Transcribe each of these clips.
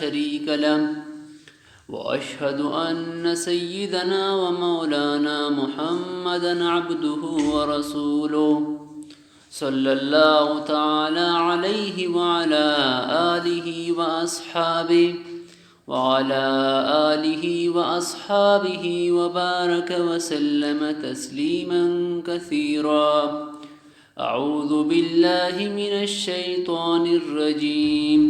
شريك له وأشهد أن سيدنا ومولانا محمدا عبده ورسوله صلى الله تعالى عليه وعلى آله وأصحابه وبارك وسلم تسليما كثيرا. أعوذ بالله من الشيطان الرجيم.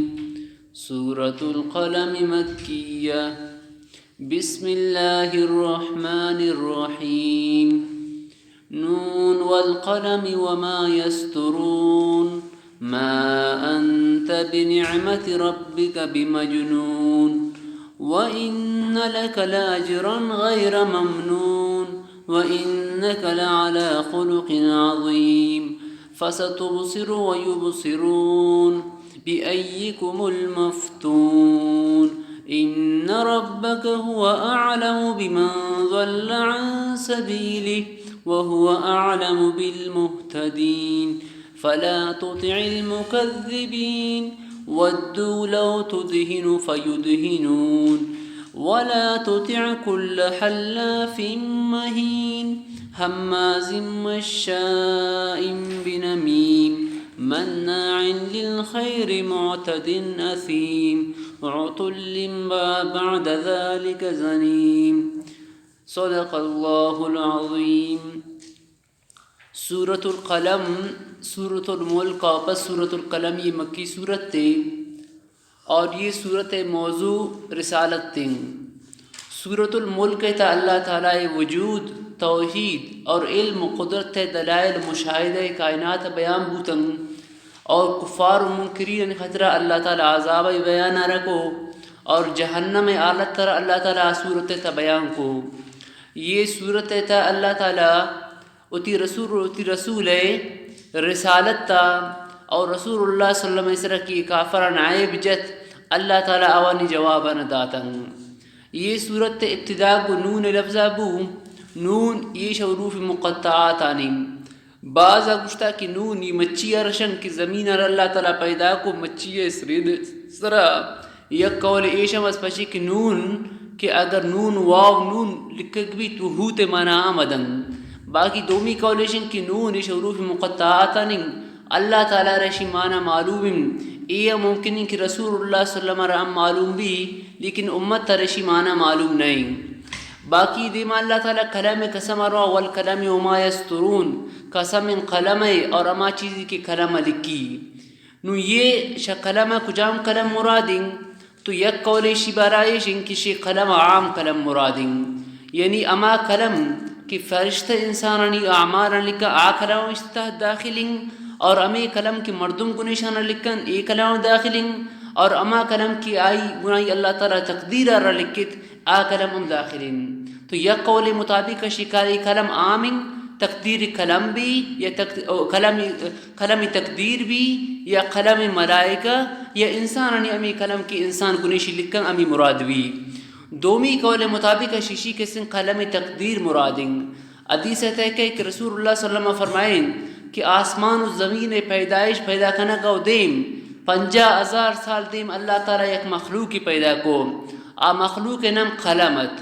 سورة القلم مكية. بسم الله الرحمن الرحيم. نون والقلم وما يسطرون ما أنت بنعمة ربك بمجنون وإن لك لأجرا غير ممنون وإنك لعلى خلق عظيم. فستبصر ويبصرون بأيكم المفتون. إن ربك هو أعلم بمن ضل عن سبيله وهو أعلم بالمهتدين. فلا تطع المكذبين ودوا لو تدهن فيدهنون ولا تطع كل حلاف مهين هماز مشاء بنميم مناع للخير معتد أثيم عتل بعد ذلك زنيم. صدق اللہ العظیم. سورۃ القلم، سورۃ الملک واپس سورۃ القلم یہ مکی صورت تھے اور یہ صورت موضوع رسالت تھیں. سورۃ الملک تا اللہ تعالیٰ وجود، توحید اور علم و قدرت دلائل مشاہدہ کائنات بیان بوتن اور کفار و منکرین خطرہ اللہ تعالیٰ عذاب بیان رکھو اور جہنم آلت تر اللہ تعالیٰ صورت تا بیان کو. یہ صورت تا اللہ تعالیٰ اتی رسول رسالت تا اور رسول اللہ صلی اللہ علیہ وسلم کی کافران عیب جت اللہ تعالیٰ آوانی جواباً داتن. یہ صورت ابتدا کو نون لفظہ بو. نون یہ حروف مقطعات آنی. بعض گشتہ کی نون یہ مچی رشن کی زمین اللہ تعالیٰ پیدا کو مچی سرا. یک قول ایشم از پشی کی نون کہ اگر نون واو نون لکھک بھی تو ہوتے مانا آمدن. باقی دومی قولیشن کی نون اس حروف مقطعات نہیں اللہ تعالیٰ رشی مانا معلوم. یہ ممکن ہے کہ رسول اللہ صلی اللہ علیہ وسلم معلوم بھی لیکن امت تا رشی مانا معلوم نہیں. باقی دیما اللہ تعالیٰ کلام قسم رو والکلام وما یسترون قسم قلم اور اما چیزی کی کلام لکی. نو یہ کلام کجام کلام مرادیں تو یک قولیشی برائش ان کی شی قلم عام کلم مرادیں یعنی اما کلم کہ فرشتہ انسانانی اعمال لکھا آ کلام اشتہ داخلیں اور امی کلم کی مردم کو نشانہ لکھن اے کلام داخلیں اور اما کلم کی آئی گناہی اللہ تعالیٰ تقدیر را لکھت آ کلم ہم داخلیں. تو یک قول مطابق شکاری کلم عامن تقدیر کلم بھی یا کلم تقدیر بھی یا قلم ملائکہ یا انسانانی امی کلم کی انسان گنیشی لکھن امی مراد بھی. دومی قول مطابق شیشی کے سن قلم تقدیر مرادیں. حدیث ہے کہ رسول اللہ صلی اللہ علیہ وسلم فرمائیں کہ آسمان و زمین پیدائش پیدا کرنا کا دیم 50,000 سال دیم اللہ تعالیٰ یک مخلوق کی پیدا کو. آ مخلوق نام قلمت.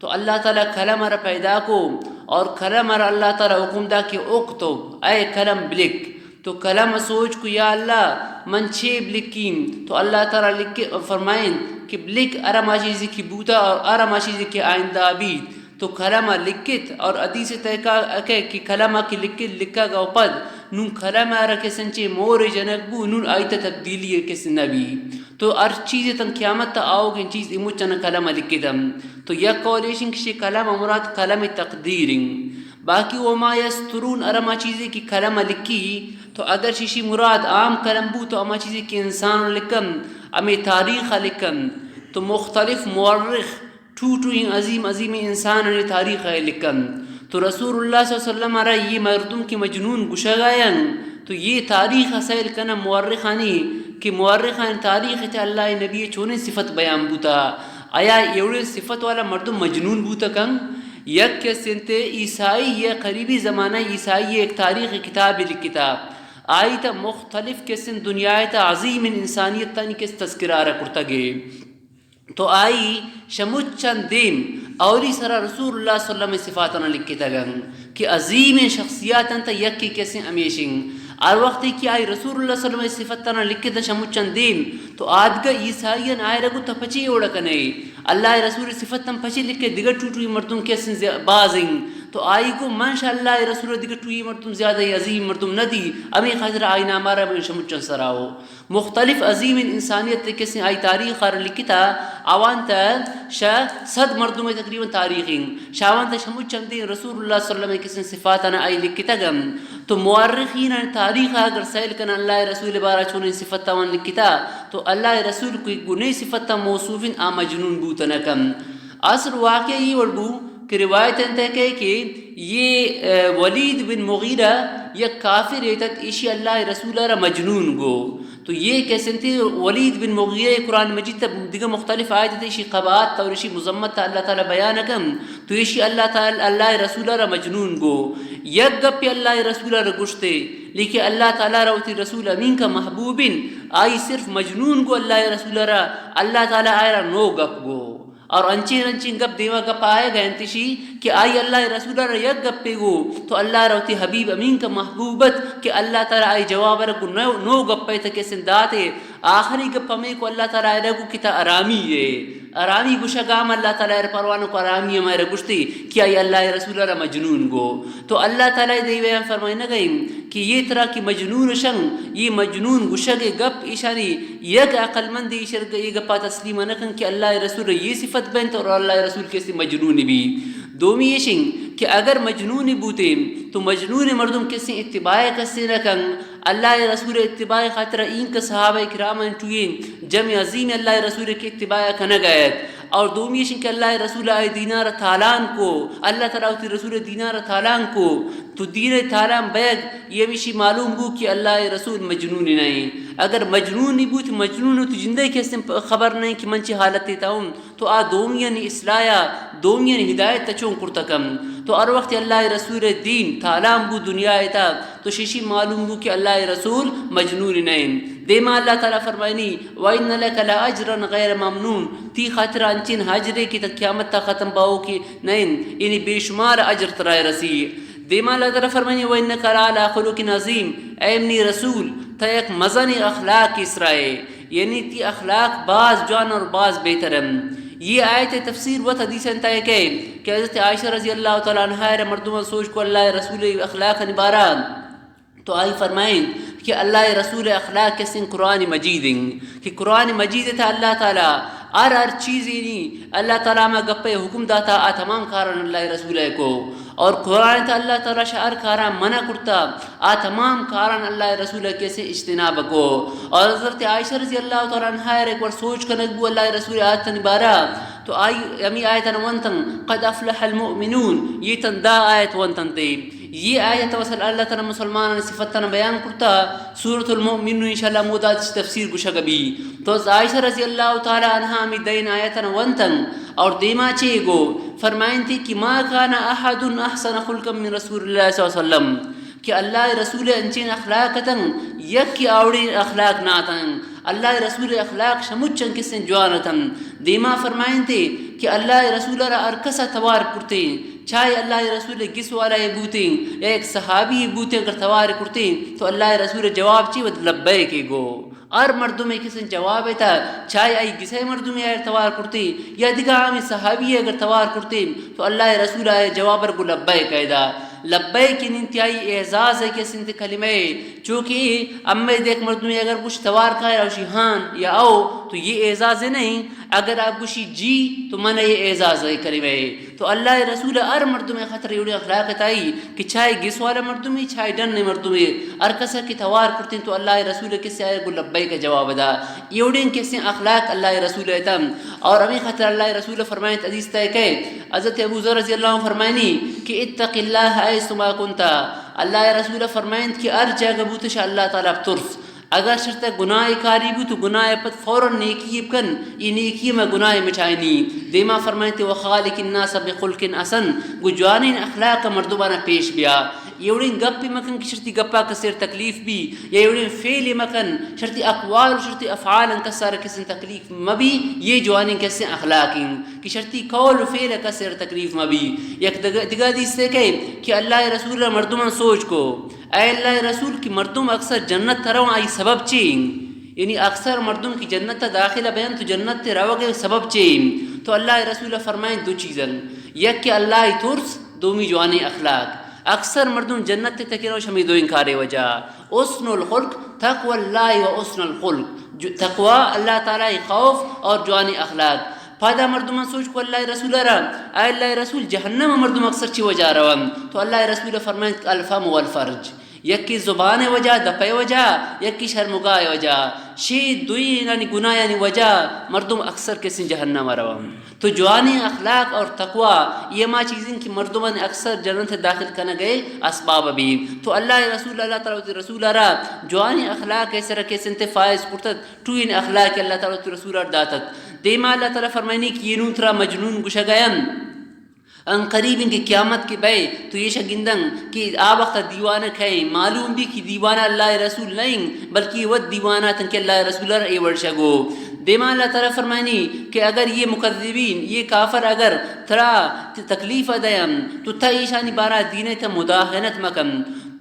تو اللہ تعالیٰ قلم را پیدا کو اور قلم را اللہ تعالیٰ حکم دا کہ اکتب اے قلم بلک. تو قلم سوچ کو یا اللہ من چیب لکیم تو اللہ تعالیٰ لکھ فرمائیں کہ بلک ارما چیزی کی بوتا اور ارما چیزی کی آئندہ بید. تو کلمہ لکھت اور حدیث تحقا کہ کلمہ کی لکھا گا پد نون کلمہ رکھے سنچے مور جنک بو نون آیت تبدیلی کس نبی. تو ہر چیز تن قیامت تا آؤ گے چیز امچن کلمہ لکھی دم. تو یک قولیشن کسی کلمہ مراد کلم تقدیرن. باقی وما یسترون ارما چیزی کی کلمہ لکھی تو اگر شیشی مراد عام کلم بو تو اما چیزی کی انسان لکن امی تاریخ لکن تو مختلف مورخ ٹھوٹو عظیم عظیم انسان نے تاریخ ہے لکن. تو رسول اللہ صلی اللہ علیہ وسلم را یہ مردم کی مجنون گشگائن تو یہ تاریخ حسیل کنا مورخانی کہ مورخان تاریخ تے اللہ نبی چونے صفت بیان بوتا. آیا یہ صفت والا مردم مجنون بوتا کن یک کے سنتے عیسائی یا قریبی زمانہ عیسائی ایک تاریخ کتاب لکھتا آئی تا مختلف قسم دنیا تا عظیم انسانیت تانی کس تذکرہ کرتا گئے. تو آئی شمچن دیم اوری سرا رسول اللہ صلی اللہ علیہ وسلم صفاتنا لکھی تگن کہ عظیم شخصیات انتا یکی کیسے امیشن اور وقتی کہ آئی رسول اللہ صلی اللہ علیہ وسلم صفتنا لکھی تا شمچن دیم تو آدگا عیسائین آئی رگو تا پچی اوڑکنے اللہ رسول صفتن پچی لکھے دیگر ٹوٹوی مردم کیسے بازیں تو آئی کو ماشاءاللہ رسول دیگر ٹوئی مردم زیادہ عظیم مردم ندی امی خاطر آئی نامارا میں شمچن سراؤ مختلف عظیم انسانیت کسی آئی تاریخ خار لکھتا آوانتا صد مردم تقریبا تاریخیں شاوانتا شمچن دین رسول اللہ صلی اللہ علیہ وسلم کسی صفاتنا آئی لکھتا گم تو مورخین تاریخ اگر سائل کنا اللہ رسول بارا چونیں صفتا وان لکھتا تو اللہ رسول کوئی گنی صفتا موصوفین مجنون بوتنکم اصل واقعی وردو کہ روایت انتا کہ یہ ولید بن مغیرہ یا کافر ایتت ایشی اللہ رسول را مجنون گو تو یہ کیسے تھے ولید بن مغیرہ قرآن مجید تا دیگر مختلف آیت تھے ایشی قبعات تا اور ایشی مضمت تا اللہ تعالی بیان کم تو ایشی اللہ رسول را مجنون گو یک گپ پہ اللہ رسول را گشتے لیکن اللہ تعالی روتی رسول امین کا محبوبن آئی صرف مجنون گو اللہ رسول را اللہ تعالی آئی را نو گپ گو اور انچین گپ دیوا گپ آئے گا انتشی کہ آئی اللہ رسول را یک گپ پہ گو تو اللہ روتی حبیب امین کا محبوبت کہ اللہ تعالی آئی جواب رکو نو گپ پہ تھے سنداتے آخری گپ ہمیں کو اللہ تعالی آئی رکو کتا ارامی ہے ارامی گوشگام اللہ تعالی پروانوں کو ارامی ہمارے گشتی کہ آئی اللہ رسول را مجنون گو تو اللہ تعالی دے بیان فرمائے نہ گئیم کہ یہ طرح کی مجنون شنگ یہ مجنون گشگ گپ ایشانی یک عقل مند ایشر یہ گپا تسلیم نکن کہ اللہ رسول یہ صفت بنت اور اللہ رسول کیسی مجنون بھی دومی یہ شنگ کہ اگر مجنون بوتے تو مجنون مردم کسی اتباع کسی نکن اللہ رسول اتباع خاطر این کا صحابہ کرام انٹوئیں جمع عظیم اللہ رسول کے اتباع کنگایت اور دومی شن کہ اللہ رسول آئے دینار تھالان کو اللہ تعالیٰ ہوتی رسول دینار تھالان کو تو دین تھالان بیگ یہ بھی معلوم ہو کہ اللہ رسول مجنون نہیں اگر مجنون نہیں بوت مجنون تو زندگی کیسے خبر نہیں کہ منچی حالت دیتا ہوں تو آ دومیاں اصلاحہ دومیاں ہدایت تچوں کرتکم تو اور وقت اللہ رسول دین تھالان بو دنیا ایتا تو شیشی معلوم ہو کہ اللہ رسول مجنون نہیں دیما اللہ تعالیٰ فرمائنی وَإِنَّ لَكَ لَأَجْرًا غَيْرَ مَمْنُونَ تی خاطر انچین حاجرے کی تک قیامت تا ختم باؤ کی نہیں یعنی بے شمار اجر ترائے رسی دیما اللہ تعالیٰ فرمائنی وَإِنَّكَ لَعَلَىٰ خُلُقٍ عَظِيمٍ اے منی رسول تا ایک مزنی اخلاق اسرائے یعنی تی اخلاق بعض جان اور بعض بہترم یہ آیت تفسیر و حدیث انتا ہے کہ حضرت عائشہ رضی اللہ تعالیٰ عنہ مردم سوچ کو اللہ رسول اخلاق نباران تو آئی فرمائیں کہ اللہ رسول اخلاق کسن قرآن مجید کہ قرآن مجید تھا اللہ تعالیٰ ہر چیزیں نہیں اللہ تعالیٰ میں گپے حکم داتا آ تمام کارن اللہ رسول کو اور قرآن تھا اللہ تعالیٰ شعر کارا منع کرتا آ تمام کارن اللہ رسول کیسے اجتناب کو اور حضرت عائشہ رضی اللہ تعالیٰ عنہ ایک بار سوچ کر نگبو اللہ رسول آیت نبارہ تو آئی امی آیت ونتن قد افلح المؤمنون یہ تن دا آیت ونتن تے یہ آیت وصل اللہ تعالیٰ مسلمان نے صفتنا بیان کرتا سورة المؤمنون انشاءاللہ مودات تفسیر گوشا گبی تو عائشہ رضی اللہ تعالیٰ عنہ میں دین آیتنا ونتن اور دیما چھے گو فرمائن تھی کہ ما کان احد احسن خلقا من رسول اللہ صلی اللہ علیہ وسلم کہ اللہ رسول انچین اخلاقتاً یک کی آوڑی اخلاق ناتاً اللہ رسول اخلاق شمچن کسن جوانتاً دیما فرمائن تھے کہ اللہ رسول را ارکسا توار کرتے چاہے اللہ رسول گس والا بوتیں ایک صحابی بوتیں اگر توار کرتے تو اللہ رسول جواب چی ود لبے کے گو اور مردوں میں کسی جواب تھا چاہے آئی کسی مردوں میں اگر توار کرتے یا دیگا ہمیں صحابی اگر توار کرتے تو اللہ رسول آئے جواب رگو لبے قیدہ لبے کی انتہائی اعزاز ہے کہ سنت کلمہ چونکہ امیں دیکھ مردوں میں اگر کچھ توار کھائے روشی ہاں یا آؤ تو یہ اعزاز ہے نہیں اگر آپ کچھ جی تو من یہ اعزاز ہے کلمہ تو اللہ رسول ہر مردوں میں خطر یوڑی اخلاق تائی کہ چاہے گس والا مردوں میں چاہے ڈن مردوں میں ہر کسا کی توار کرتے ہیں تو اللہ رسول کس سے آئے گو لبے کا جواب دا یوڑی کسی اخلاق اللہ رسول ہے اور ہمیں خطر اللہ رسول فرمائیں عزیز تائی کہ حضرت ابو ذر رضی اللہ عنہ فرمائنی کہ اتق اللہ ایس ما کنتا اللہ رسول فرمائیں کہ ار جگہ بوتش اللہ تعالیٰ ترس اگر شرط گناہ کاری بھی تو گناہ پت فوراً نیکی بکن یہ نیکی میں گناہ مٹھائنی دیما فرمائیں تے وخالق الناس بخلق حسن گو جوانین اخلاق مردمانہ پیش بیا یوڑین گپی مکن کی شرطی گپا کسیر تکلیف بھی یا یوڑین فعل مکن شرطی اقوال و شرطی افعال کسار کسن تکلیف مبی یہ جوانی کسے اخلاقی کی شرطی قول و فعل کسیر تکلیف مبی. یک دگا دیس سے کہ اللہ رسول مردمان سوچ کو اے اللہ رسول کی مردم اکثر جنت ترون آئی سبب چین یعنی اکثر مردم کی جنت داخلہ بیان تو جنت تے روگے سبب چین. تو اللہ رسول فرمائیں دو چیزن یک کہ اللہ ترس دومی جوانی اخلاق. اکثر مردم جنت تے تکیرو شمی دو انکارے وجہ حسن الخلق تقوی اللہ و حسن الخلق تقوی اللہ تعالی خوف اور جوانی اخلاق. پادا مردمان سوچ کو اللہ رسول را اے اللہ رسول جہنم مردم اکثر چی وجہ روان. تو اللہ رسول فرمائیں الفم والفرج یک کی زبان وجہ دپے وجہ یک کی شرمگاہ وجہ شی دوئی یعنی گناہ یعنی وجہ مردم اکثر کسی جہنم روان. تو جوانی اخلاق اور تقوی یہ ما چیزیں کہ مردمان اکثر جنت داخل کرنا گئے اسباب بھی. تو اللہ رسول اللہ تعالی رسول را جوانی اخلاق ایسے رکھے سنتے فائز کرتت تو ان اخلاق اللہ تعالی رسول را داتت. دیما اللہ تعالی فرمائنی کہ یہ نوترا مجنون گشا گئن ان قریب ان کی قیامت کے بے تو یہ شگندن کہ آب وقت دیوانہ کھائیں معلوم بھی کہ دیوانہ اللہ رسول نہیں بلکہ وہ دیوانہ تن کہ اللہ رسول را اے ورشگو. دیما اللہ تعالیٰ فرمانی کہ اگر یہ مکذبین یہ کافر اگر ترا تکلیف دیم تو تا ایشانی بارا دین تا مداہنت مکم.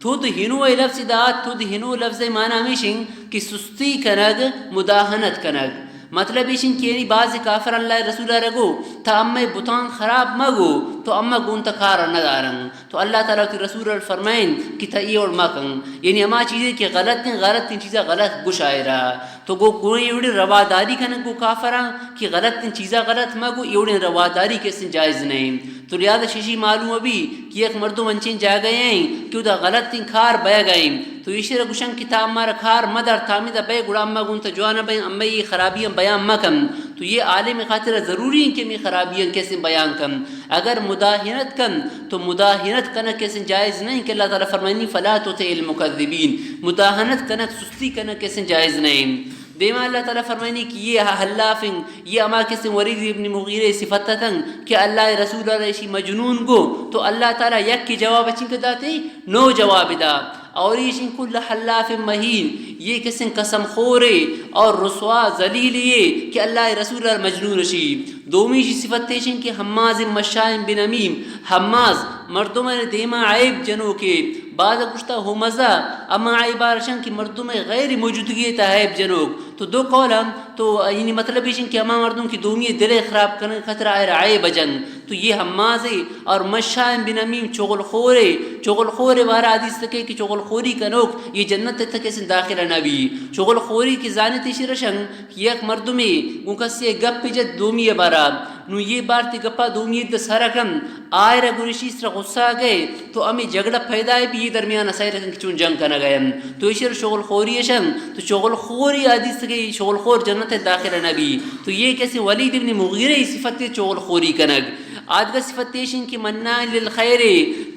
تود ہنو اے لفظ دات تود ہنو لفظ معنی ہمیشن کہ سستی کنگ مداہنت کنگ. مطلب ایشن کہ یعنی بعض کافر اللہ رسول رگو تا اما بطان خراب مگو تو اما گونتا کارا ندارن. تو اللہ تعالیٰ کی رسول فرمائن کہ تا ای اور مکن یعنی اما چیزیں کہ غلط تین چیزیں غلط گش آئے رہا. تو گو کوئی ایوڑی رواداری کنن گو کافران کہ غلط تین چیزیں غلط مگو ایوڑی رواداری کسی جائز نہیں. تو لہذا شیشی معلوم ابھی کہ ایک مردم انچین جا گئے ہیں کہ دا غلط تین کھار بے گئے تو ایشی رگوشن کتاب مارا کھار مدر تامیدہ بے گڑا اما گونتا جوانا بے اما یہ خرابیاں بیان مکم. تو یہ عالم خاطر ضروری ہے کہ میں خرابیاں کیسے بیان کم. اگر مداہنت کن تو مداہنت کنا کیسے جائز نہیں کہ اللہ تعالیٰ فرمائنی فلا تطع المکذبین مداہنت کنا سستی کنا کیسے جائز نہیں. دیما اللہ تعالیٰ فرمائنی کہ یہ حلافن یہ اما کسی ورید ابن مغیرے صفتتاً کہ اللہ رسول ریشی مجنون گو. تو اللہ تعالیٰ یک کی جواب اچھن کا داتے نو جواب دا اور ایشن کل حلاف مہین یہ کسن قسم خورے اور رسوا ذلیل یہ کہ اللہ رسول مجنون رشی. دومی شی صفت تیشن کہ حماز مشائم بنمیم حماز مردم دیما عیب جنو کے بعد کشتا ہو مزہ اما عیبارشن کی مردم غیر موجودگی تا عیب جنوک. تو دو قولم تو یعنی مطلب ایشن کہ اما مردم کی دومی دل خراب کرنے خطرہ آئے عیب جن. تو یہ حمازے اور مشائم بنمیم چغل خورے بارا حدیث تکے کہ چغل خوری کنوک یہ جنت تک سے داخل نبی. چغل خوری کی زانتی شرشن کہ یک مردمی مکسی گپ جد دومی بارا نو یہ بارتی گپا دومی د سرکم آئرہ گرشی سر غصہ گئے تو امی جگڑا پیدا ہے بھی یہ درمیان اسائی رکھن کی چون جنگ کرنا گئے. تو اشیر شغل خوری شن تو شغل خوری حدیث تکے شغل خور جنت داخل نبی. تو یہ کیسے ولید ابن مغیرہ صفت شغل خوری کنگ. آدھگا صفت تیشن کی منع للخیر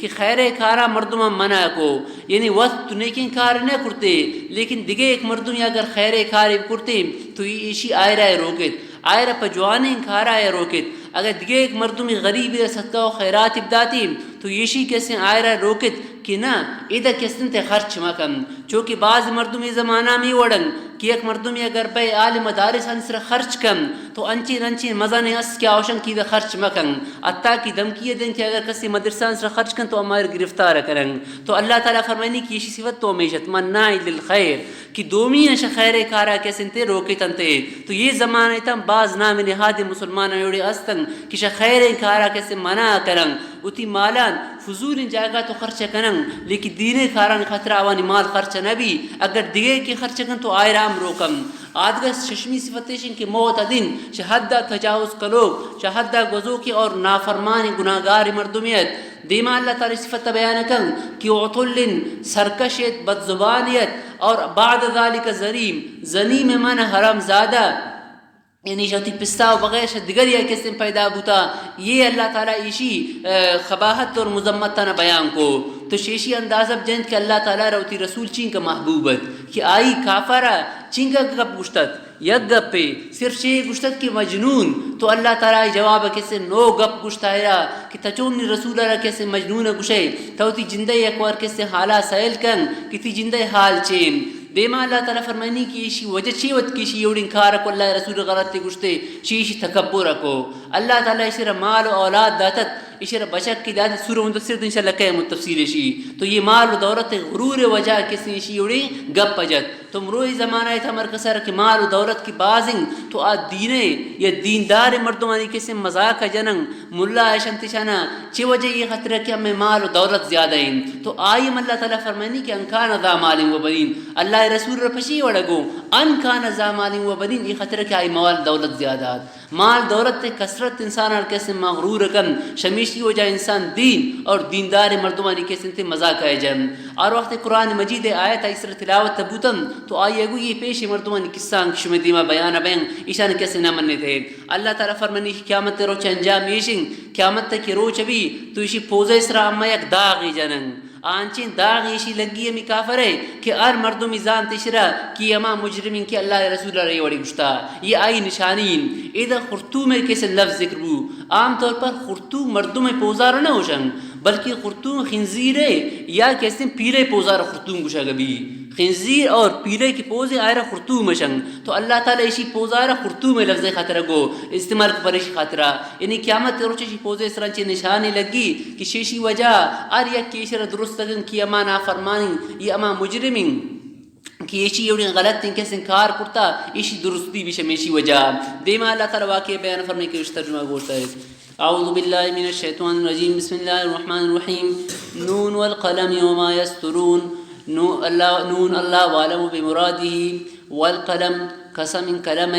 کہ خیر کارا مردم منع کو یعنی وقت تو نیکن کار نہ کرتے لیکن دیگے ایک مردم اگر خیر کار کرتے تو یہ ایشی آئرہ روکت آئرہ پجوانے کارا ہے روکت. اگر دیگے ایک مردم غریب صدقہ و خیرات ابداتی تو یشی کیسے آئرہ روکت کہ نہ ادھا کسن تے خرچ مکم. چونکہ بعض مردم زمانہ میں وڑن کہ ایک مردمی اگر بے آل مدارس انسر خرچ کم تو انچین مزہ نے اس کیا آوشن کی دا خرچ مکن اتا کی دمکی دیں کہ اگر کسی مدرسہ انسر خرچ کن تو ہمارے گرفتار کریں. تو اللہ تعالیٰ فرمائنی کی یہ صفت تو ہمیشت منع للخیر کہ دومی نش خیر کارا کیسن تے روکے تنتے. تو یہ زمانہ تم بعض نام نہاد مسلمان یوڑے استن کہ خیر کارا کیسے منع کریں اتی مالان فضول جائے تو خرچ کنن لیکن دین کاران خطرہ آوانی مال خرچ نبی اگر دیگے کی خرچ کن تو آئرام روکم. آدھگا ششمی صفتیشن کی موت دن شہدہ تجاوز کلوگ شہدہ گزو کی اور نافرمانی گناہگار مردمیت. دیما اللہ تعالی صفت بیان کن کہ عطل سرکشیت بدزبانیت اور بعد ذالک زنیم من حرام زادہ یعنی شوتی پستا و بغیر دیگر یا قسم پیدا بوتا. یہ اللہ تعالیٰ ایشی خباحت اور مذمت نہ بیان کو. تو شیشی اندازہ جنت کہ اللہ تعالیٰ روتی رسول چین کا محبوبت کہ آئی کافرہ چین کا گپ گشتت یک گپ پہ صرف شے گشتت کی مجنون تو اللہ تعالیٰ جواب کیسے نو گپ گشتا ہے کہ تچون رسول اللہ کیسے مجنون گشے توتی جندہ اکوار کیسے حالا سائل کن کتی جندہ حال چین دیما اللہ تعالیٰ فرمانی کی ایشی وجہ چیوت کی ایشی یوڑن کارکو اللہ رسول غلط تے گشتے شیشی تکبر کو اللہ تعالیٰ اسے مال و اولاد داتت اسے بچک کی داتت سورہ مدثر دن انشاءاللہ قیم تفصیل شی تو یہ مال و دولت غرور وجہ کسی ایشی یوڑن گپ پجت تو مروی زمانہ تھا مرکسر کہ مال و دولت کی بازنگ تو آ دینے یا دیندار مردمانی کسی مذاق جننگ ملا ایشن تشانا چی وجہ یہ خطرہ کہ ہمیں مال و دولت زیادہ ہیں تو آئیم اللہ تعالیٰ فرمانی کہ انکان ذا مال و بنین اللہ رسول رپشی وڑگو انکان ذا مال و بنین یہ خطرہ کہ آئی مال دولت زیادہ مال دولت کثرت انسان اور کیسے مغرور کن شمیشی ہو جائے انسان دین اور دیندار مردمانی کیسے انتے مذاق ہے جن اور وقت قرآن مجید آیت اسر تلاوت تبوتن تو آئیے گو یہ پیش مردمانی قصہ شمی دیما بیان بین ایشان کیسے نہ مننے تھے اللہ تعالیٰ فرمانی قیامت روچ انجام ایشن قیامت تک روچ بھی تو اسی پوزہ اسرا اما یک داغی جنن آنچین داغ ایشی لگی ہمی کافر ہے کہ ار مردم ایزان تشرا کی اما مجرمین کی اللہ رسول اللہ وڑی گشتا یہ آئی نشانین ایدہ خرطوم کیسے لفظ ذکر بو عام طور پر خرطوم مردم پوزار نہ ہوشن بلکہ خرطوم خنزیر ہے یا کیسے پیلے پوزار خرطوم گشا گبی خنزیر اور پیلے کی پوزے آئرہ خرطوم شنگ تو اللہ تعالیٰ اسی پوزارہ خرطوم لفظ خاطرہ گو استعمال پریش خاطرہ یعنی قیامت روچے شی پوزے سرانچے نشانی لگی کہ شیشی وجہ آر یک کیشر درست لگن کی اما نافرمانی یا اما مجرمین کہ ایشی یوڑی غلط تن کیسے انکار کرتا ایشی درستی بھی شمیشی وجہ دیما اللہ تعالیٰ واقعی بیان فرمے کے اس ترجمہ گوشتا ہے اعوذ باللہ من الشیطان الرجیم بسم اللہ الرحمن الرحیم نون والقلم وما یسترون نون اللہ والم بمرادہ والقلم قسم کلم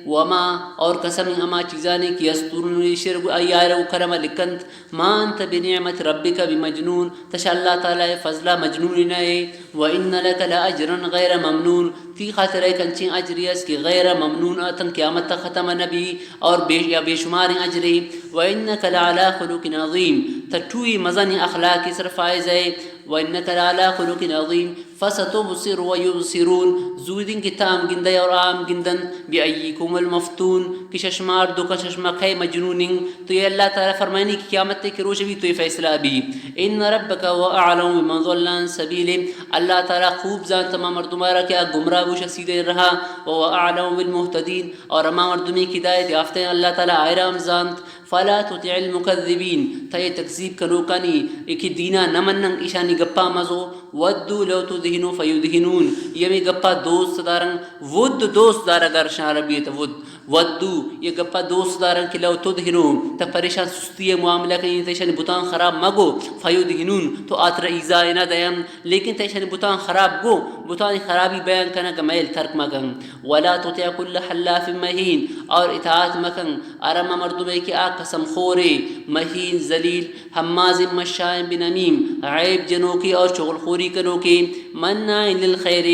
وما اور قسم اما چیزانے کی یسترون شرب ایارو کرم لکنت ما انت بنعمت ربک بمجنون تشاء اللہ تعالی فضلہ مجنون نئے وان لک لاجرا غیر ممنون تی خاطر ہے کنچیں اجریس کی غیر ممنون اتن قیامت تک ختم نبی اور بے شمار اجری وانک لعلی خلق عظیم تٹوئی مزن اخلاق صرف فائز ہے وانک لعلی خلق عظیم فستبصر ويبصرون زودن کی تام گندے اور عام گندن بأیکم المفتون کہ ششمار دو کا ششمہ خے مجنون تو یہ اللہ تعالیٰ فرمائنی کہ قیامت کے روز بھی تو یہ فیصلہ بھی ان ربک واعلم بمن ضل عن سبیلہ اللہ تعالیٰ خوب جان تمام مردمارا کیا گمراہ و شسیدے رہا واعلم بالمہتدین اور اما مردمی کی ہدایت یافتہ ہیں اللہ تعالیٰ آئرام جانت فلا تطع المکذبین تا یہ تکذیب کنو کانی ایک دینا نمنن ایشانی گپا مزو ودو لو تدہنو فیدہنون یمی گپا دوست دارن ود دوست دارا گر شان ربیت ودو یہ گپا دوست دارن کہ لو تدہنو تا پریشان سستی معاملہ کنی تیشانی بتان خراب مگو فیدہنون تو آتر ایزائی نہ دیم لیکن تیشانی بتان خراب گو بتان خرابی بیان کنا کہ میل ترک مکن ولا تطع کل حلاف مہین اور اطاعت مکن ارم مردمے کی آگ قسم خورے مہین ذلیل حماز مشائم بنمیم عیب جنو کی اور شغل خوری کنو کی منع للخیر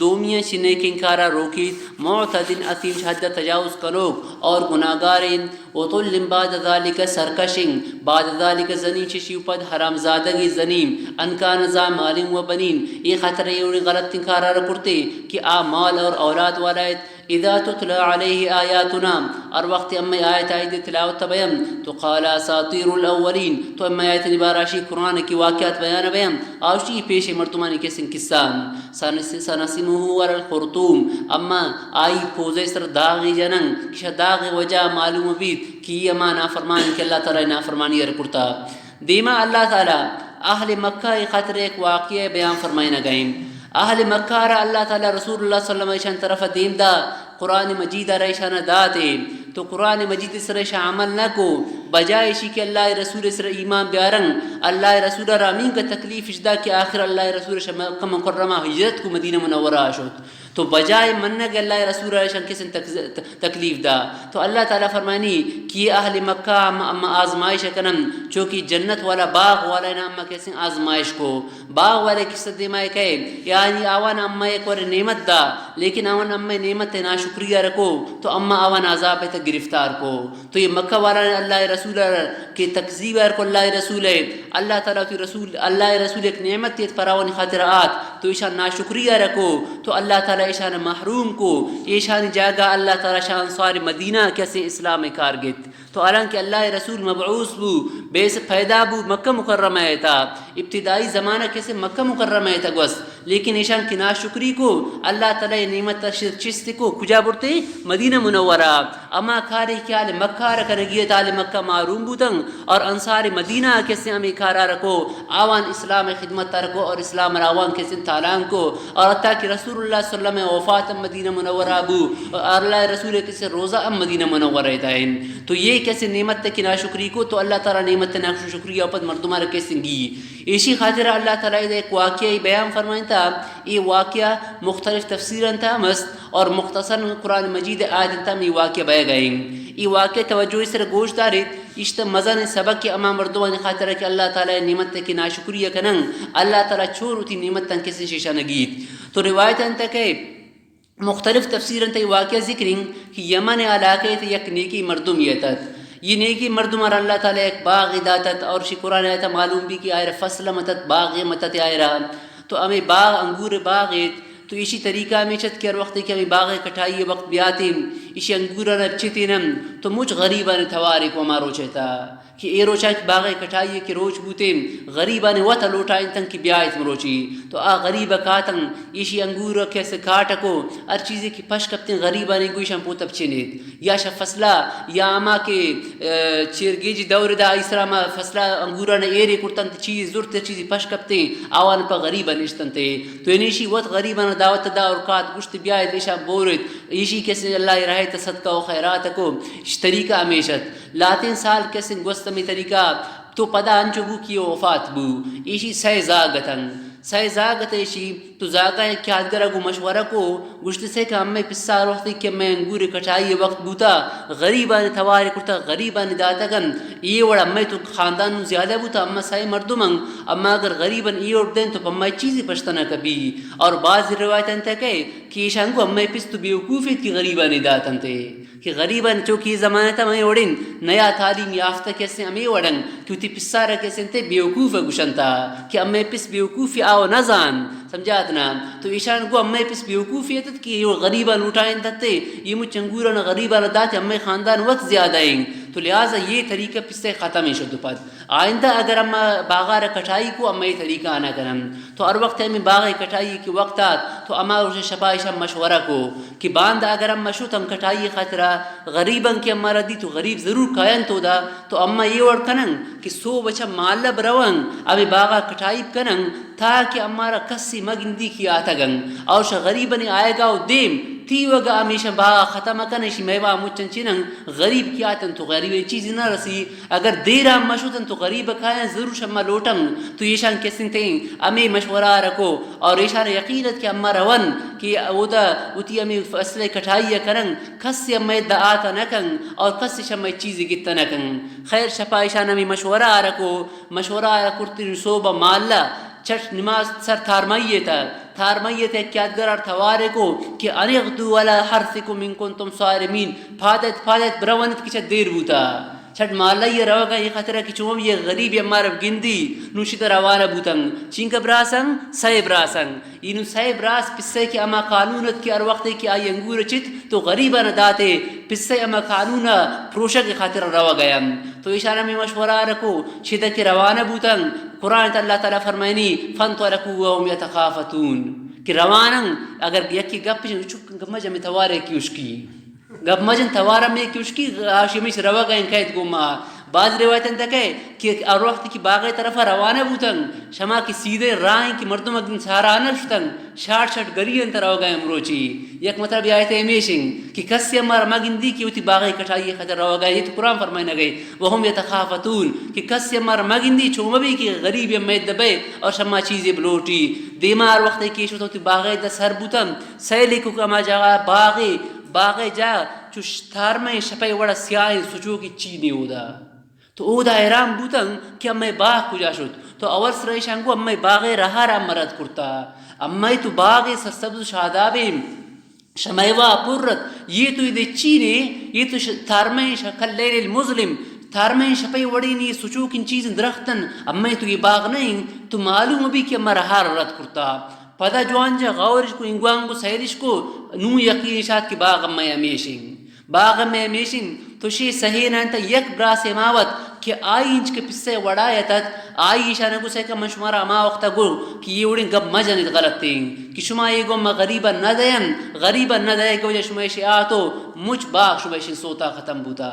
دومیاں شنے کے انکارا روکی معتدن اثیم حد تجاوز کنوک اور گناہگارین وطل بعد ذالک سرکشن بعد ذالک زنین چشیو پد حرام زادگی زنیم انکان ذا مال و بنین یہ خطر یہ غلط انکارا رکھتے کہ آ مال اور اولاد والایت اذا تتلى عليه آیاتنا اور وقت امی آیت آیت تلاوت بیان تو قال اساطیر الاولین تو امی آیت نباراشی قرآن کی واقعات بیان بیان آوشی پیش مرتمانی کسن کسان سنسمه ور الخرطوم اما آئی پوزے سر داغی جنن کشا داغ وجہ معلوم بیت کی اما نافرمانی کہ اللہ تعالی نافرمانی رکھتا دیما اللہ تعالی اہل مکہ خطر ایک واقعہ بیان فرمائنا گئیں اہل مکہ را اللہ تعالی رسول اللہ صلی اللہ علیہ وسلم طرف دیم دا قرآن مجید ریشان داتے تو قرآن مجید سر عمل نہ کو بجائے شی کہ اللہ رسول سر ایمان بیارن اللہ رسول رامین کا تکلیف اجدا کہ آخر اللہ رسول مکہ مکرمہ ہجرت کو مدینہ منورہ شد تو بجائے مننا کہ اللہ رسول علیہ کسن تکلیف دا تو اللہ تعالیٰ فرمانی کہ اہل مکہ اما آزمائش کنن چونکہ جنت والا باغ والا نا اما کسن آزمائش کو باغ والے قصہ دیمائے کہے یعنی آوان اما ایک اور نعمت دا لیکن آوان اما نعمت نا شکریہ رکھو تو اما آوان عذاب تا گرفتار کو. تو یہ مکہ والا نے اللہ رسول کے تکذیب کو اللہ رسول ہے اللہ تعالیٰ کی رسول اللہ رسول ایک نعمت تیت پراون خاطرات تو ایشان ناشکریہ رکھو تو اللہ تعالیٰ ایشان محروم کو ایشان جاگہ اللہ تعالیٰ شان انصار مدینہ کیسے اسلام کارگت. تو حالانکہ اللہ رسول مبعوث بو بے سے پیدا بو مکہ مکرمہ ہے تھا ابتدائی زمانہ کیسے مکہ مکرمہ ہے تھا گوس لیکن ایشان کی ناشکری کو اللہ تعالیٰ نعمت چست کو کجا برتے مدینہ منورہ اما کھارے کیا آل مکہ رکنگیت آل مکہ معروم بودن اور انصار مدینہ کیسے ہمیں کھارا رکھو آوان اسلام خدمت رکھو اور اسلام راوان کیسے تالان کو اور حتیٰ کہ رسول اللہ صلی اللہ علیہ وسلم وفات مدینہ منورہ بو اور اللہ رسول کیسے روزہ مدینہ منورہ رہتا ہے. تو یہ کیسے نعمت کی ناشکری کو تو اللہ تعالیٰ نعمت ناشکری اوپر مردمہ رکھے سنگی اسی خاطر اللہ تعالیٰ ایک واقعہ بیان فرمائیں تھا. یہ واقعہ مختلف تفسیراً تھا مست اور مختصر قرآن مجید آیت تھا یہ واقعہ بے گئیں. یہ واقعہ توجہ اس طرح گوشت دارت اشتہ مزن سبق کے امام مردمان خاطر کہ اللہ تعالیٰ نعمت کی ناشکریہ کنن اللہ تعالیٰ چھوڑ ہوتی نعمت تن کسی شیشہ نگیت. تو روایت انتا کہ مختلف تفسیراً تھا واقعہ ذکریں کہ یمن علاقے تھے یک نیکی مردم یہ تت یہ نیکی مردم اور اللہ تعالیٰ ایک باغ داتت اور قرآن آیتا معلوم بھی کہ آئے فصل متت باغ متت آئے رہا تو ہمیں باغ انگور باغ تو اسی طریقہ میں چت کے وقت کہ ہمیں باغ کٹائی وقت بیاتے اسی انگورہ نبچتے نم تو مجھ غریبان توارے کو ہمارو چہتا کہ اے روچا کہ باغ کٹائی کے روچ بوتے غریبان وطا لوٹائیں تن کی بیایت مروچی تو آ غریبہ کاتن اسی انگورہ کیسے کاٹکو ہر چیزیں کی پش کپتے غریبان گوشن پوتب چینید یا شا فصلہ یا آما کے چیرگیجی دور دا اسرا ما فصلہ انگورہ نے ایرے کرتن چیز زورت چیزی پش کپتے آوان پا غریبان اشتن تے تو انیشی وقت غریبان دعوت دا اور کات گشت بیایت ایشا بورت ایشی کیسے اللہ رہے تصدقہ و خیرات کو اس طریقہ ہمیشت لاتین سال کیسے گوستمی طریقہ تو پدا انچو بو کی وفات بو ایشی سہ زاگتن سہ زاگت ایشی تو زاگہ کیا گرہ گو مشورہ کو گشت سے کہ ہمیں پسا روحتی کہ میں انگور کٹائی وقت بوتا غریبان توارے کرتا غریبان داتا گن یہ وڑا ہمیں تو خاندان زیادہ بوتا اما سائے مردمن اما اگر غریبان یہ اٹھ دیں تو ہمیں چیزی پشتنا کبھی. اور بعض روایت انتا کہ ایشانگو ہمیں پس تو بیوکوفیت کی غریبان داتن تے کہ غریباً چونکہ زمانہ تھا میں اوڑن نیا تعلیم یافتہ کیسے ہمیں اوڑن کیونکہ پسارہ کیسے انتے بیوکوف گوشن تھا کہ ہمیں پس بیوکوفی آو نزان سمجھاتنا تو ایشان کو ہمیں پس بیوکوفیت کہ یہ غریباً اٹھائیں دھتے یہ مجھ چنگوراً غریباً داتے ہمیں خاندان وقت زیادہ ہیں تو لہٰذا یہ طریقہ پس سے ختم ہی شد پد آئندہ اگر ہم باغار کٹائی کو ہمیں یہ طریقہ آنا کرم تو ہر وقت ہمیں باغ کٹائی کے وقت آت تو ہمارا اسے شپائشہ مشورہ کو کہ باندھ اگر ہم مشروط ہم کٹائی خطرہ غریباً کے ہمارا دی تو غریب ضرور کائن تو دا تو اما یہ وڑ کنن کہ سو بچہ مالب روان ابھی باغا کٹائی کنن تھا کہ ہمارا کسی مگندی کی آتا گن اور شا غریباً آئے گا دیم تی وگا ہمیشہ باغا ختم کنشی میوہ مچن چنن غریب کی آتن تو غریب چیزی نہ رسی اگر دیرہ مشروطن تو غریب کھائیں ضرور شما لوٹن تو یہ کسن تھیں ہمیں مشورہ رکھو اور یہ یقینت کہ ہمارا ون کہ وہ دا اتی ہمیں فصل کٹائی کرن کسی ہمیں دا آتا نکن اور کسی شما چیزی گتا نکن. خیر شپا ایشان ہمیں مشورہ رکھو مشورہ رکھتی صوبہ مالا چٹ نماز سر تھارمائیت ہے کیا گرار تھوارے کو کہ انغدو والا حرثکم ان کنتم صارمین پھادت برونت کی چھ دیر بوتا چھٹ مالا یہ روگا یہ خطرہ کی چوم یہ غریب یا مارب گندی نوشید روانہ بوتنگ چینک براسنگ سائے براسنگ اینو سائے براس پسے کی اما قانونت کی ار وقت کی آئی انگور چت تو غریبہ نداتے پسے اما قانون پروشہ کی خاطر روا گیا تو اشارہ میں مشورہ رکھو چھدہ کی روانہ بوتنگ قرآن اللہ تعالیٰ فرمائنی فانطلقوا وهم يتخافتون کہ رواننگ اگر یکی گپ مجھے توارے کی اس کی گپ مجن توارا میں کہ اس کی آشمی سے روا گئیں قید گما بعض روایتیں تک ہے کہ اور وقت کی باغ طرف روانہ بوتن شما کی سیدھے راہیں کی مردم اگن سہارا نشتن شاٹ شاٹ گری انتر ہو گئے امروچی یک مطلب یہ آیت ہمیشن کہ کسی ہمارا مگن دی کہ ہوتی باغی کٹائی خطر ہو گئے. یہ تو قرآن فرمائے نہ گئے وہم یتخافتون کہ کسی ہمارا مگن دی چوم بھی کہ غریب امید دبے اور شما چیزیں بلوٹی دیمار وقت کی شوت ہوتی باغی دس ہر بوتن سیلی کو کما جگہ باغی جا چوش تھار میں شپے وڑا سیاہی سچو کی چینی ہودا تو اودا حیران بوتن کہ امے باغ کجا شد تو اول سرائشان کو امے باغ رہا را مرد کرتا امے تو باغ سبز شادابیم شمیوا پرت یہ تو دے چینے یہ تو تھارمیں شکل لیل المظلم تھارمیں شپے وڑی نہیں سچو کن چیز درختن امے تو یہ باغ نہیں تو معلوم بھی کہ امہ رہا رد کرتا پدا جوان جا غورش کو انگوان کو سیرش کو نو یقین شاد کی باغ میں ہمیشن تو شی صحیح نہ انتا یک براس اماوت کہ آئی انچ کے پسے وڑایتت آئی اشانہ کو سیکا من شمارا اما وقتا گو کہ یہ اڑیں گب مجنید غلط تین کہ شما یہ گو ما غریبا نہ دین کہ وجہ شما ایشی آتو مجھ باغ شما ایشی سوتا ختم بوتا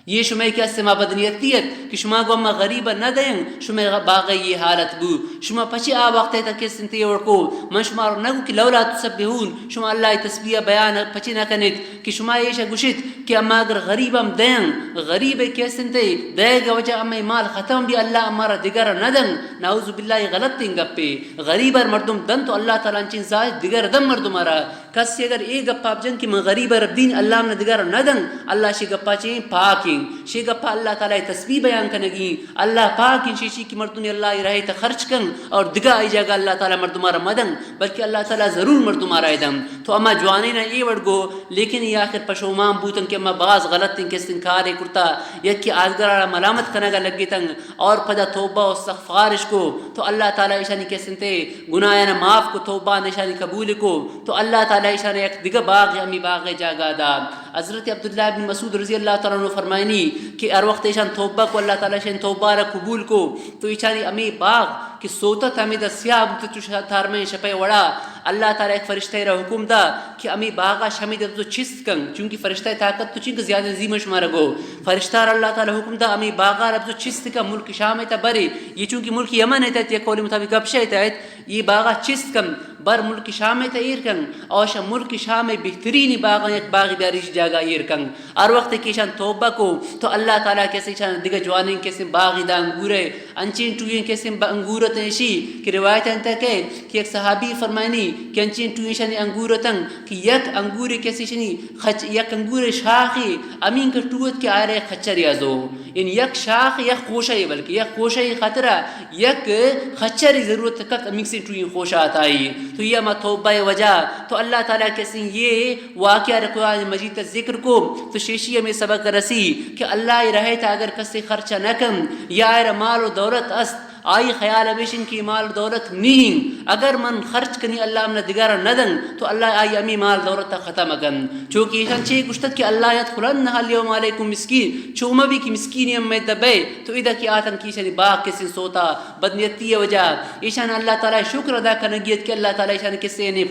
یہ شما کی اسما بدنیتیت کہ شما گو ما غریبا نہ دین شما باغ یہ حالت بو شما پچی آ وقت تک کس انتی ورکو من شما نگو کہ لولا تسبحون شما اللہ تسبیح بیان پچی نہ کنید کہ شما ایشا گوشت کہ اما اگر غریبم دین غریب کس انتی دے گا وجہ اما مال ختم بھی اللہ ہمارا دیگر نہ دن نعوذ باللہ غلط تین گپے غریبر مردم دن تو اللہ تعالیٰ انچین زائد دیگر دن مردم آرہا کسی اگر ایک گپا بجن کہ من غریبر دین اللہ نے دیگر نہ دن اللہ شی گپا چین پاکیں شی گپا اللہ تعالیٰ تسبیح بیان کنگی اللہ پاکیں شیشی کی مردم اللہ رہے تا خرچ کن اور دگا آئی جاگا اللہ تعالیٰ مردم آرہ مدن بلکہ اللہ تعالیٰ ضرور مردم آرہ دن تو اما جوانے نہ یہ وڑ گو لیکن یہ آخر پشومان بوتن کہ اما بعض غلط تین کس انکارے کرتا یک کہ آدگرہ ملامت کنگا لگی تنگ اور پدا توبہ و استغفارش کو تو اللہ تعالیٰ ایشانی کس انتے گناہینا معاف کو توبہ نشانی قبول کو تو اللہ تعالیٰ ایشانی ایک دیگا باغ امی باغ جاگا دا. حضرت عبداللہ بن مسعود رضی اللہ تعالیٰ عنہ فرمائنی کہ ار وقت ایشان توبہ کو اللہ تعالیٰ ایشان توبہ را قبول کو تو ایشانی امی باغ کہ سوتا تھامی دا سیاہ بکتا تو تھار میں شپے وڑا اللہ تعالیٰ ایک فرشتہ را حکم دا کہ امی باغا شمی دا تو چست کن چونکہ فرشتہ طاقت تو چنک زیادہ زیمہ شمارا گو فرشتہ را اللہ تعالیٰ حکم دا امی باغا را تو چست کن ملک شام تا برے یہ چونکہ ملک یمن ہے یہ قول مطابق ابشہ ہے یہ باغا چست کن بر ملک شام تا ایر کن اور ملک شام بہترین باغا ایک باغی بیاریش جاگا ایر کن اور وقت کی شان توبہ کو تو اللہ تعالیٰ کیسے شان دیگا جوانیں کیسے باغی دا انگورے انچین ٹوئیں کیسے انگورت ایشی کہ روایت انتا کہ ایک صحابی فرمائنی کہ انچین ٹوئیں شانی انگورتن کہ یک انگوری کیسے شانی یک انگور شاخی امین کا ٹوت کے آئے رہے خچر یازو ان یک شاخ یک خوشائی بلکہ یک خوشائی خطرہ یک خچری ضرورت تک امین سے ٹوئیں خوشات آئی تو یہ ما توبہ وجہ تو اللہ تعالیٰ کیسے یہ واقعہ قرآن مجید ذکر کو تو شیشی میں سبق رسی کہ اللہ رہے تھا اگر کسی خرچہ نہ کم یا مال و دولت است آئی خیال ہمیشن کی مال دولت نہیں اگر من خرچ کنی اللہ من دگارا ندن تو اللہ آئی امی مال دولت ختم اگن چونکہ یہ چھے گشتت کہ اللہ یدخلن اليوم علیکم مسکین چوما بھی کی مسکینی امی دبے تو ادھا کی آتن کی شنی باغ کسی سوتا بدنیتی وجہ ایشان اللہ تعالی شکر ادا کرنگیت کہ اللہ تعالی ایشان کسی نے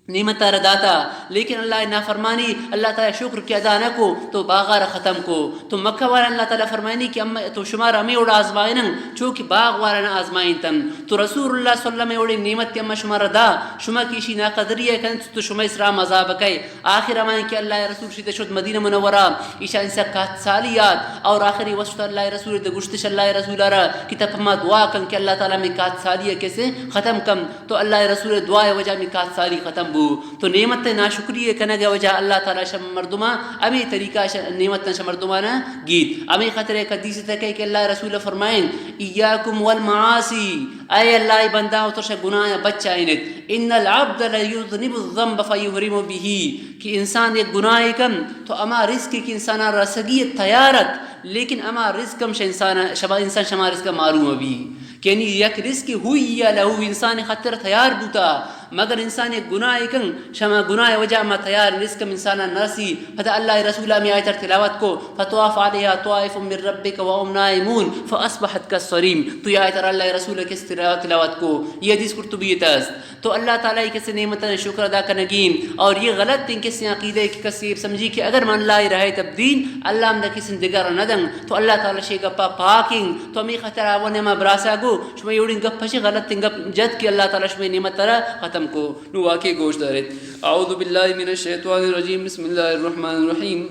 نعمت داتا لیکن اللہ نافرمانی اللہ تعالیٰ شکر کی ادا نہ کو تو باغار ختم کو تو مکہ والا اللہ تعالیٰ فرمائنی کہ تو شمار امی اڑا آزمائن چونکہ باغ والا نہ آزمائن تن تو رسول اللہ صلی اللہ علیہ وسلم اڑی نعمت اما شمار دا شما کیشی ناقدری ہے کن تو شما اسرام عذاب کئے آخر امائن کہ اللہ رسول شد شد مدینہ منورہ ایشا انسا کات سالیات اور آخری وسط اللہ رسول دا گشتش اللہ رسول را کہ تب ہما دعا کن کہ اللہ تعالیٰ میں کات سالیہ کیسے ختم کم تو اللہ رسول دعا وجہ میں کات سالی ختم تو نعمت ناشکری کنگا وجہ اللہ تعالی شم مردما امی طریقہ نعمت شم مردما نا گیت امی خطرے حدیث تک کہ اللہ رسول فرمائیں ایاکم والمعاصی اے اللہ بندہ تو ش گناہ بچا انت ان العبد لا یذنب الذنب فیحرم به کہ انسان ایک گناہ کم تو اما رزق کی انسان رسگی تیارت لیکن اما رزقم ش انسان شما رزق معلوم بھی یعنی یک رزق ہوئی یا لہو انسان خطر تیار بوتا مگر انسان ایک گناہ کن شما گناہ وجہ ما تیار رزق انسان نرسی فتا اللہ رسولہ میں آیت تلاوت کو فطواف علیہا طائف من ربک وهم نائمون فاصبحت کالصریم. تو یہ آیت اللہ رسولہ کس تلاوت کو یہ حدیث قرطبی است. تو اللہ تعالیٰ کس نعمت شکر ادا کرنگیم اور یہ غلط تین کس عقیدے کی کسی سمجھی کہ اگر من لا رہے تبدین اللہ ہم کسی دگر ندن تو اللہ تعالیٰ شے گپا پاکیں تو ہمیں خطر آوانے ما براسا گو شما یوڑی گپ پشی غلط تین گپ جد کہ اللہ تعالیٰ شما نعمت ترہ ختم کو نو واقعی گوش دارت. اعوذ باللہ من الشیطان الرجیم بسم اللہ الرحمن الرحیم.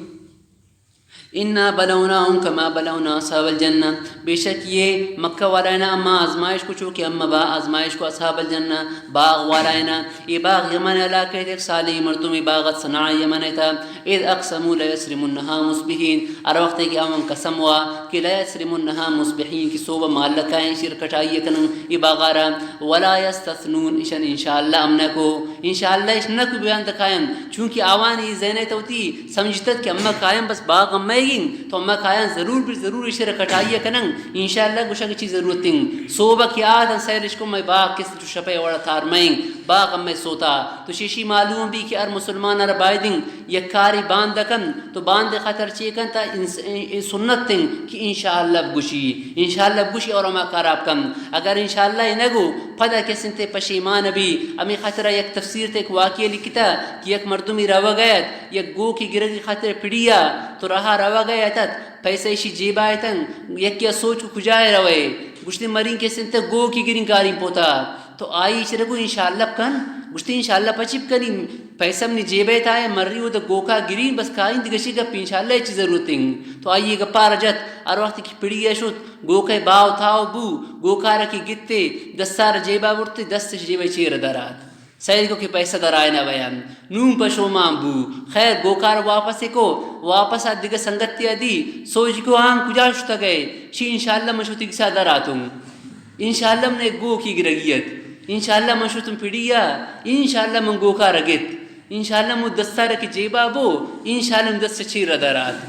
انا بلوناہم کما بلونا اصحاب الجنہ. بے شک یہ مکہ والائنا اما آزمائش کو چونکہ اما با آزمائش کو اصحاب الجنہ باغ والائنا. یہ باغ یمن علاقہ ایک صالح مردمی باغت صنع یمن تھا. اذ اقسموا لیسرمنہا مصبحین ار وقت کہ امن قسم ہوا کہ لیسرمنہا مصبحین کی صوبہ محلکائیں شیر کٹائی کنن یہ باغارا ولا یستثنون اشن انشاءاللہ امن کو انشاءاللہ اشن کو بیان تکائن چونکہ آوانی زینے توتی سمجھتت کہ اما قائم بس باغ اما تو اما کھایاں ضرور بھی ضرور اشارہ کٹائیے کنن انشاءاللہ گوشا کی چیز ضرورت تیں صوبہ کی آدھن سیرش کو میں باغ کس جو شپے وڑا تھار میں باغ میں سوتا تو شیشی معلوم بھی کہ ار مسلمان ار بائدن یک کاری باندھ کن تو باندھ خطر چیکن تا سنت تیں کہ انشاءاللہ بگوشی انشاءاللہ بگوشی اور اما کاراب کن اگر انشاءاللہ نگو پدا کسن تے پشیمان بھی امی خطرہ یک تفسیر تے ایک واقعہ لکھتا کہ یک مردمی روا گیت یک گو کی گرگی خطر پڑیا تو رہا روا گیا تھا پیسے شی جیب آئے تھا یک کیا سوچ کجائے روے گشتے مرین کے سنتے گو کی گرین کاری پوتا تو آئی شرگو انشاءاللہ کن گشتے انشاءاللہ پچپ کنی پیسہ منی جیبے تھا مری ہو تو گو کا گرین بس کائن دگشی گا انشاءاللہ یہ چیز ضرورت ہیں تو آئیے گا پا رجت اور وقت کی پڑی ہے شد گو کے باو تھاو بو گو کارا کی گتے دستار جیبا برتے دست جیبے چیر درات سید کو کہ پیسہ درائے نہ بیان نوم پشو ماں بو خیر گوکار واپس کو واپس آ دیگا سنگتیا دی سوچ کو آن کجا شتا گئے شی انشاءاللہ مشو تکسا دراتوں انشاءاللہ من ایک گو کی گرگیت انشاءاللہ مشو تم پڑیا انشاءاللہ من گوکار اگت انشاءاللہ من دستار کی جیبا بو انشاءاللہ من دست چیر درات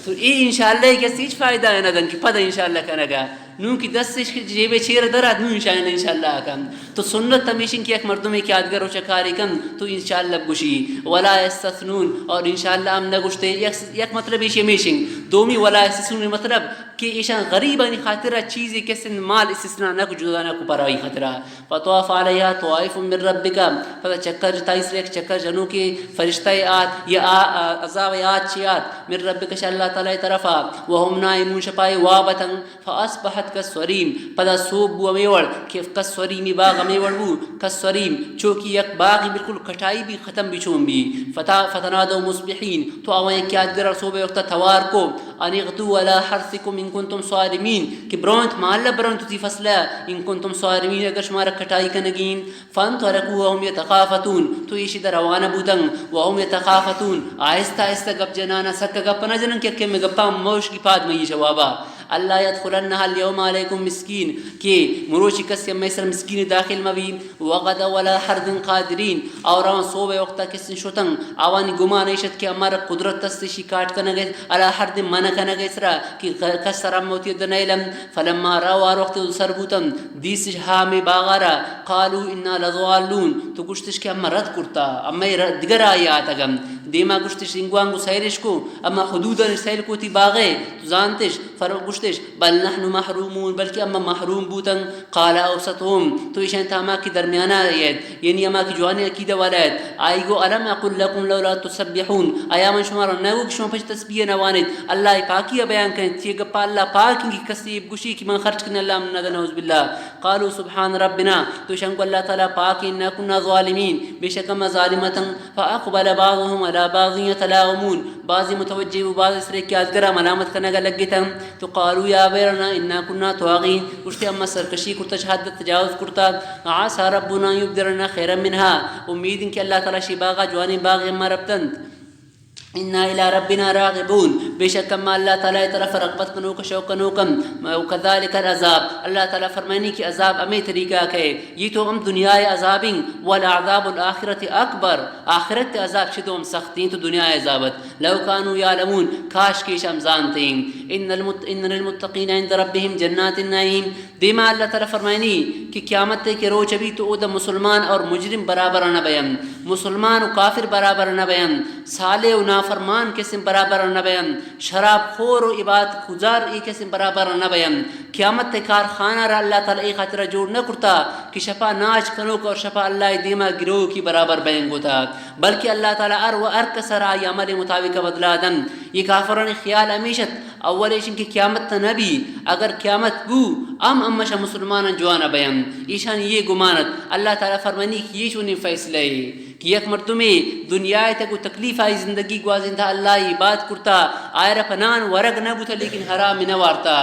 تو ای انشاءاللہ کیا سیچ فائدہ ہے ندن کہ پدا انشاءاللہ کنگا نون کی دست جیبے چیر درات نو انشاءاللہ کن تو سنت ہمیشن کی ایک مردمی کی آدگر و چکاری کن تو انشاءاللہ گوشی ولا یستثنون اور انشاءاللہ ہم نگوشتے یک مطلب ایشی ہمیشن دومی ولا یستثنون مطلب کہ ایشان غریبانی خاطرہ چیزی کسن مال استثناء نہ کو جدا نہ کو پرائی خاطرہ فطواف علیہا طوائف من ربکا پتہ چکر جتائیس ریک چکر جنوں کے فرشتہ آت یا عذاب آت چیات من ربکا شاء اللہ تعالی طرفا وهم نائمون شپائے وابتن فاصبحت کسوریم پتہ صوب بو امیوڑ کہ کسوریمی باغ امیوڑ بو کسوریم چوکی یک باغی بالکل کٹائی بھی ختم بھی چون بھی فتنادو مصبحین تو آوائیں کیا گر صوب وقت توار کو انغدو علی حرثکم ان کنتم صارمین کہ برونت محلہ برونت تی فصلہ ان کنتم صارمین اگر شمارا کٹائی کنگین فانطلقوا وهم يتخافتون تو یہ شدہ روانہ بودن وهم يتخافتون آہستہ آہستہ گپ جنانا سکا گپ نہ جنن کہ میں گپا موش کی پاد میں یہ جوابا اللہ يدخلنها اليوم عليكم مسکین کہ مروچی کسی میسر مسکین داخل مبی وغدا ولا حرد قادرین اور آن صوبہ وقتا کسی شتن آوانی گمان ایشت کہ ہمارا قدرت تستشی کاٹ کنگے علا حرد منع کنگے سرا کہ کسر اموتی دنیلم فلما راو وقت سربوتن دیس ہامی باغارا قالو انا لضوالون تو گشتش کہ ہم رد کرتا اما دگر آیات اگم دیما گشتش انگوانگو سیرش کو اما حدودا سیل کو تی باغے تو زانتش فرق گشتش بل نحن محرومون بلکہ اما محروم بوتن قال اوسطهم تو ایشان تا اما کی درمیانہ آیت یعنی اما کی جوانی عقیدہ والا آیت آئی گو علم اقول لکم لولا تسبحون آیا من شمارا نگو کہ شما پچ تسبیح نوانت اللہ پاکیہ بیان کریں تیہ گپا اللہ پاک کی کسیب گوشی کی من خرچ کرنے اللہ من ندن عوض باللہ قالوا سبحان ربنا تو ایشان کو اللہ تعالیٰ پاک انا کننا ظالمین بے شک اما ظالمتا فاقبل بعضهم على بعض يتلاومون بعضی متوجہ و بعض اس رے کی آدگرہ ملامت کرنے گا لگتا تو قالوا یا بیرنا انا کننا طواغین اشتے اما سرکشی کرتا شہادت تجاوز کرتا عاسا ربنا یبدرنا خیرا منها امید ان کہ اللہ تعالیٰ شی باغا جوانی باغ اما ربتند إنا إلى ربنا راغبون بشك ما الله تعالی طرف رغبت کنو کا شوق کنو کم وكذلك العذاب اللہ تعالی فرمانی کہ عذاب امی طریقہ کہ یہ تو ہم دنیا عذابیں والعذاب الآخرت اکبر آخرت عذاب شدوم سختیں تو دنیا عذابت لو كانوا يعلمون کاش کی شم جانتے ان للمتقین عند ربهم جنات النعیم دیما اللہ تعالی فرمانی کہ قیامت کے روز ابھی تو او مسلمان اور مجرم برابر نہ بیان مسلمان و کافر برابر نہ بیان صالح و نافرمان قسم برابر نہ بیان شراب خور و عبادت گزار ای قسم برابر نہ بیان قیامت کارخانہ را اللہ تعالی ای خاطر جوڑ نہ کرتا کہ شفا ناچ کنو اور شفا اللہ دیما گروہ کی برابر بیان ہوتا بلکہ اللہ تعالی ار کسر آئی عمل مطابق بدلا دن یہ کافران خیال ہمیشت اولیشن کی قیامت نبی اگر قیامت گو امشا مسلمان جوانا بیان ایشان یہ گمانت اللہ تعالی فرمانی کہ یہ چونی فیصلے کہ یک مرتبہ دنیا تک تکلیف آئی زندگی گوازندہ اللہ عبادت کرتا آئر پنان ورگ نہ بوتا لیکن حرام نہ وارتا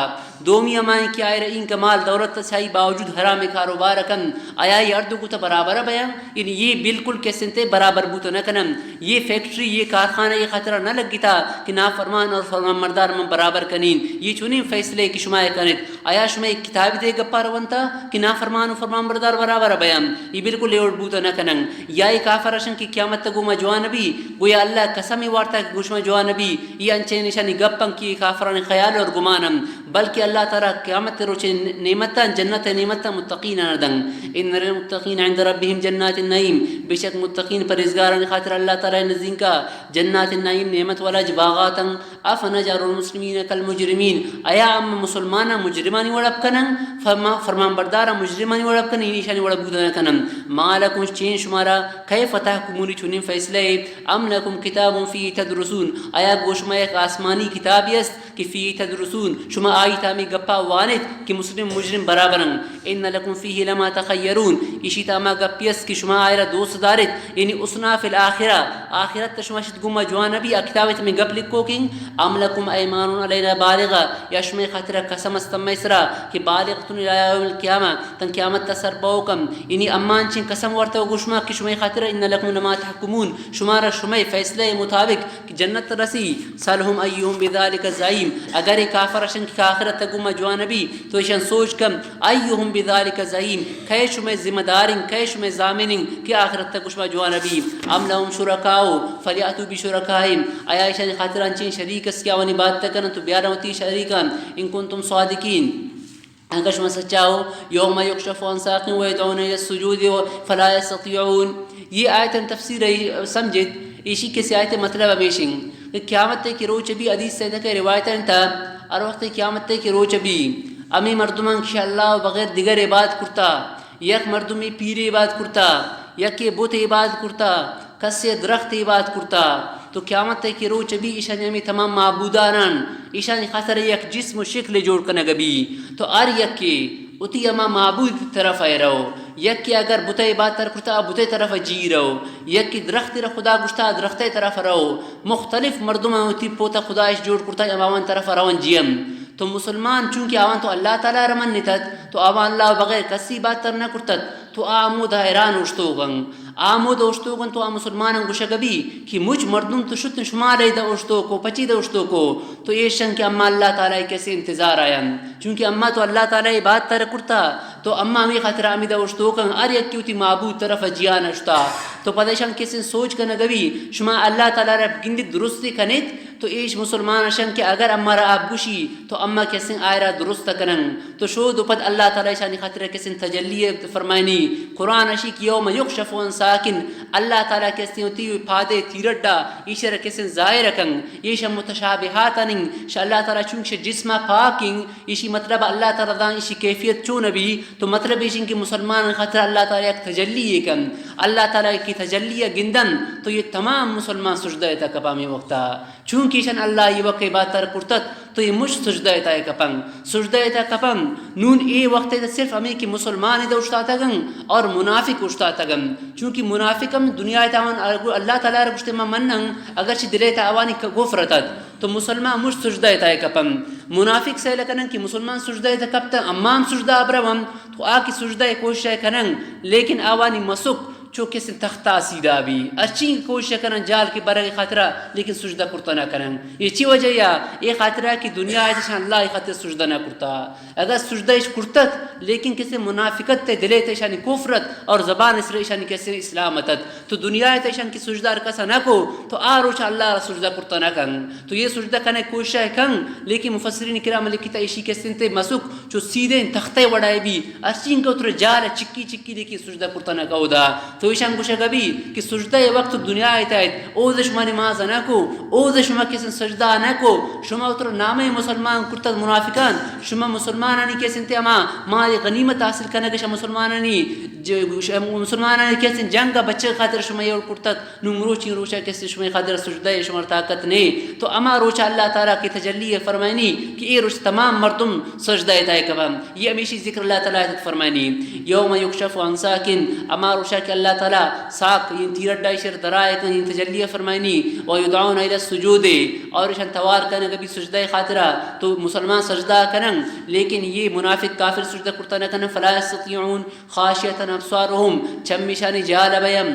دومی امائیں کہ آئر ان کمال دولت تسائی باوجود حرام کاروبار کن آیا یہ اردو کو تا برابر بیان یعنی یہ بالکل کسنتے برابر بوتا نہ کنم یہ فیکٹری یہ کارخانہ یہ خطرہ نہ لگتا کہ نافرمان اور فرمان مردار من برابر کنین یہ چونی فیصلے کی شمائے کنت آیا شمائے کتابی دے گپا روانتا کہ نافرمان و فرمان مردار برابر بیان یہ بالکل لیوڑ بوتا نہ کنن یا یہ کافرشن کی قیامت تک گوما جوان نبی گویا اللہ قسمی وارتا کہ گوشما جوان نبی یہ انچے نشانی گپن کی کافران خیال اور گمانم بلکہ اللہ تعالی قیامت روچے نعمتا جنت نعمتا متقین اردن ان للمتقین عند ربهم جنات النعیم بشک متقین پرہیزگاران خاطر اللہ تعالی نزدین کا جنات النعیم نعمت والا باغاتا افنجعل المسلمین کالمجرمین آیا ام مسلمانا مجرمانی وڑب کنن فرمان بردارا مجرمانی وڑب کنن نشانی وڑب بودن کنن ما لکم چین شمارا کیف تحکمونی چونین فیصلے ام لکم کتاب فی تدرسون آیا گوشما ایک آسمانی کتابی است کہ فی تدرسون شما آئی تامی گپا وانت کہ مسلم مجرم برابرن ان لکم فیہ لما تخیرون اسی تاما گپی است کہ شما آئرہ دوست دارت یعنی اسنا فی الاخرہ آخرت تشما شد گما جوان نبی کتابت میں گپ لکھو کنگ ام لکم ایمان علینا بالغا یا شما خطرہ قسم استم اسرا کہ بالغتن الى یوم القیامہ تن قیامت تسر باوکم یعنی امان چین قسم ورتا گوشما کہ شما خطرہ ان لکم لما تحکمون شمارا شما فیصلے مطابق کہ جنت رسی سالہم ایہم بذالک زعیم اگر کافر شن کی آخرت گما جوان نبی تو ایشان سوچ کم ایہم بذالک زعیم کئی شما ذمہ دارن کئی شما ضامنن کہ آخرت تک شما جوان نبی ام لهم شرکاؤ فلیاتو بشرکائم آیا ایشان خاطران چین شریک اس کیا ونی بات تکن تو بیارمتی شریکان ان کنتم صادقین اگر شما سچاؤ یوم یکشف عن ساق ویدعون الى السجود فلا يستطيعون یہ آیت تفسیر سمجھت اسی کے آیت مطلب ہمیشن کہ قیامت کی روچ بھی حدیث سے کہ روایت تھا اور وقت قیامت کی روچ بھی امی مردمان انشاءاللہ بغیر دیگر عبادت کرتا یک مردمی پیر عبادت کرتا یک بت عبادت کرتا کس درخت عبادت کرتا تو قیامت کی روچ بھی ایشان یعنی تمام معبودانان ایشان خاطر یک جسم و شکل جوڑ کرنے گبی تو ار یک کی اتی اما معبود طرف آئے رہو یک کی اگر بتے عبادت کرتا بتے طرف جی رہو یک کی درخت را خدا گشتا درخت طرف رہو مختلف مردم ہوتی پوتا خدایش جوڑ کرتا امامان طرف روان جیم تو مسلمان چونکہ آوان تو اللہ تعالی رمن نتت تو آوان اللہ بغیر کسی بات تر نہ کرتت تو آمود حیران اشتوغن آمود اشتوغن تو مسلمان گوشگبی کہ مجھ مردم تو شتن شمارے دا اشتو کو پچی دا اشتو کو تو یہ شن کہ اما اللہ تعالی کیسے انتظار آئین چونکہ اما تو اللہ تعالی بات تر کرتا تو اما ہمیں خطر آمی دا اشتوغن ار یک کیوتی معبود طرف جیان اشتا تو پدشان کسی سوچ کنگوی شما اللہ تعالی رب گندی درستی کنیت تو ایش مسلمان شن کہ اگر اما را آپ گوشی تو اما کسن آئرہ درست کرن تو شو دو پد اللہ تعالی شانی خطر کسن تجلی فرمائنی قرآن اشی کی یوم یکشف عن ساکن اللہ تعالی کسن ہوتی ہوئی پادے تیرڈا ایشر کسن ظاہر کن ایشا متشابہاتن شا اللہ تعالی چونکش جسمہ پاکن ایشی مطلب اللہ تعالی دان ایشی کیفیت چون بھی تو مطلب ایشن کہ مسلمان خطر اللہ تعالی ایک تجلی کن اللہ تعالی کی تجلی گندن تو یہ تمام مسلمان سجدہ تا کپامی وقتا چونکہ شن اللہ یہ وقت بات تر کرتت تو یہ مجھ سجدہ تا کپن سجدہ تا کپن نون ای وقت تا صرف ہمیں کہ مسلمان دا اشتا تگن اور منافق اشتا تگن چونکہ منافقم دنیا تا اللہ تعالی را گشتے منن اگرچہ دلے تا آوانی گفرتت تو مسلمان مجھ سجدہ تا کپن منافق سے لکنن کہ مسلمان سجدہ تا کپتا امام سجدہ ابروم تو آکی سجدہ کوشش کنن لیکن آوانی مسک چوکے سے تختہ سیدھا بھی اچھی کوشش کرن جال کے برے خاطرہ لیکن سجدہ کرتا نہ کرن. یہ چی وجہ یا یہ خاطرہ کہ دنیا ہے جشان اللہ خاطر سجدہ نہ کرتا. اگر سجدہ اس کرتت لیکن کسی منافقت تے دلے تے شانی کفرت اور زبان اس شانی کسی اسلامتت تو دنیا ہے تے شان کی سجدہ رکسا نہ کو تو آروچ اللہ سجدہ کرتا نہ کن. تو یہ سجدہ کرنے کوشش ہے کن لیکن مفسرین کرام لکھتا ایشی کے سنتے مسک جو سیدھے تختے وڑائے بھی ارچین کا اتر جال چکی چکی لیکن سجدہ کرتا نہ کہو دا. تو ایشان گوشہ گبی کہ سجدہ وقت دنیا آئیتا ہے او دے شما نماز نہ کو او دے شما کسی سجدہ نہ کو شما اتر نام مسلمان کرتا منافقان شما مسلمانانی کے سنتے اما مال غنیمت حاصل کرنے کے مسلمانانی مسلمانانی کے سن جنگ کا بچے خاطر شما یہ کرتا نمروچی روچہ کسی شما خاطر سجدہ شما طاقت نہیں تو اما روچہ اللہ تعالیٰ کی تجلی فرمائنی کہ یہ روچ تمام مردم سجدہ ہے کبھا یہ ہمیشہ ذکر اللہ تعالیٰ فرمائنی یوم یکشف عن ساکن اما روچہ کہ اللہ تعالیٰ ساک یہ تیرڈا شر درائے کہ تجلی فرمائنی ویدعون الى السجود اور اشان توار کرنے کبھی سجدہ خاطرہ تو مسلمان سجدہ کرن لیکن یہ منافق کافر سجدہ کرتا نہ کرن فلا یستطیعون خاشیتا ابصارهم چمشانی جال بیم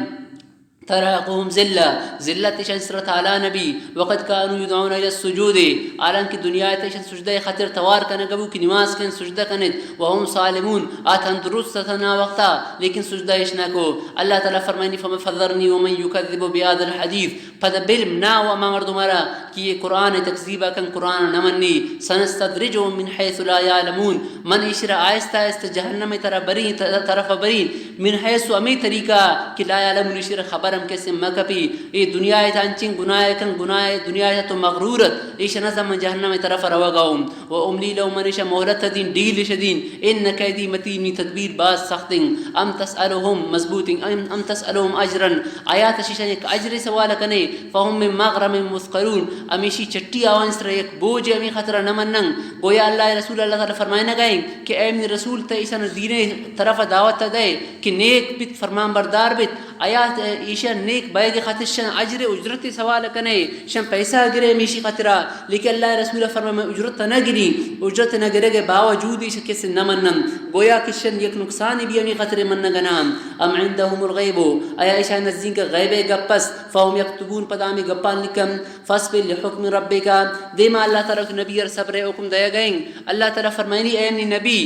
تراقهم ذلت تشن سرت علی نبی وقد كانوا يدعون الى السجود عالم کی دنیا تشن سجدہ خاطر توار کرنے کبو کی نماز کن سجدہ کرنے وهم صالمون آتن درست تنا وقتا لیکن سجدہ اشنا کو. اللہ تعالی فرمائنی فذرنی ومن يكذب بهذا الحديث فذبل منا وما مردم مرا کہ یہ قرآن تکذیبہ کن قرآن نمنی سنستدرجهم من حيث لا يعلمون من اشرا آہستہ آہستہ جہنم طرف بری من حيث امی طریقہ کہ لا يعلمون اشرا خبر کیسے مکپی یہ دنیا تانچن گناہ کن گناہ دنیا تو مغرورت ایش نظم جہنم طرف رواگاؤں و املی لو منش مہلت دین ڈیل شدین ان قیدی متینی تدبیر باز سختن ام تسألهم مضبوطن ام تسألهم اجرا آیات شیشن ایک اجر سوال کنے فهم من مغرم مثقلون امیشی چٹی آوان سر ایک بوجھ امی خطرہ نمنن گویا اللہ رسول اللہ تعالی فرمائے نہ گئیں کہ اے من رسول تیسن دین طرف دعوت دے کہ نیک بیت فرمان بردار بیت آیات ایشان نیک بائے خاطر شن اجر اجرت سوال کنے شن پیسہ گرے میشی خطرہ لیکن اللہ رسول فرمائے میں اجرت نہ گری اجرت نہ گرے کے باوجود ایش کس نمنن گویا کہ شن یک نقصان بھی امی خطر من گنام ام عندهم الغیب آیا ایشان نزدین کا غیب گپس فهم یکتبون پدامی گپان لکم فاصبر لحکم ربک دیما اللہ تعالیٰ کے نبی صبر حکم دیا گئیں. اللہ تعالیٰ فرمائنی اے نبی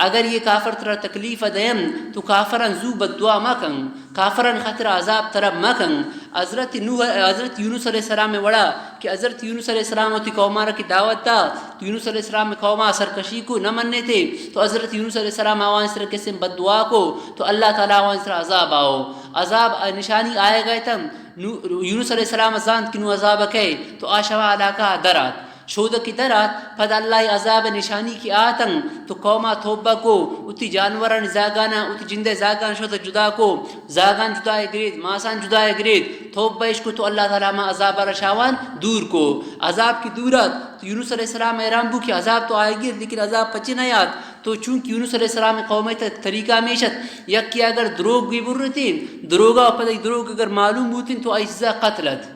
اگر یہ کافر ترا تکلیف دیم تو کافران زو بدعا مکن کافران خطر عذاب طرف مکن. حضرت یونس علیہ السلام میں وڑا کہ حضرت یونس علیہ السلام ہوتی قومارہ کی دعوت تھا تو یونس علیہ السلام میں قومہ سرکشی کو نہ مننے تھے تو حضرت یونس علیہ السلام آوان سر کسی بد دعا کو تو اللہ تعالیٰ آوان سر عذاب آؤ عذاب نشانی آئے گئے تم یونس علیہ السلام ازان کنو عذاب کہے تو آشوا علاقہ درات شود کی درات پد اللہ عذاب نشانی کی آتن تو قوما توبہ کو اتی جانوران زاگانا اتی جندے زاگان شود جدا کو زاگان جدا گرید ماسان جدا گرید توبہ اس کو تو اللہ تعالیٰ ما عذاب رشاوان دور کو عذاب کی دورات تو یونس علیہ السلام احرام بو کہ عذاب تو آئے گی لیکن عذاب پچے نہ یاد تو چونکہ یونس علیہ السلام قوم طریقہ میشت یک کہ اگر دروگ بھی برتین دروگا پتہ دروگ اگر معلوم ہوتین تو ایسا قتلت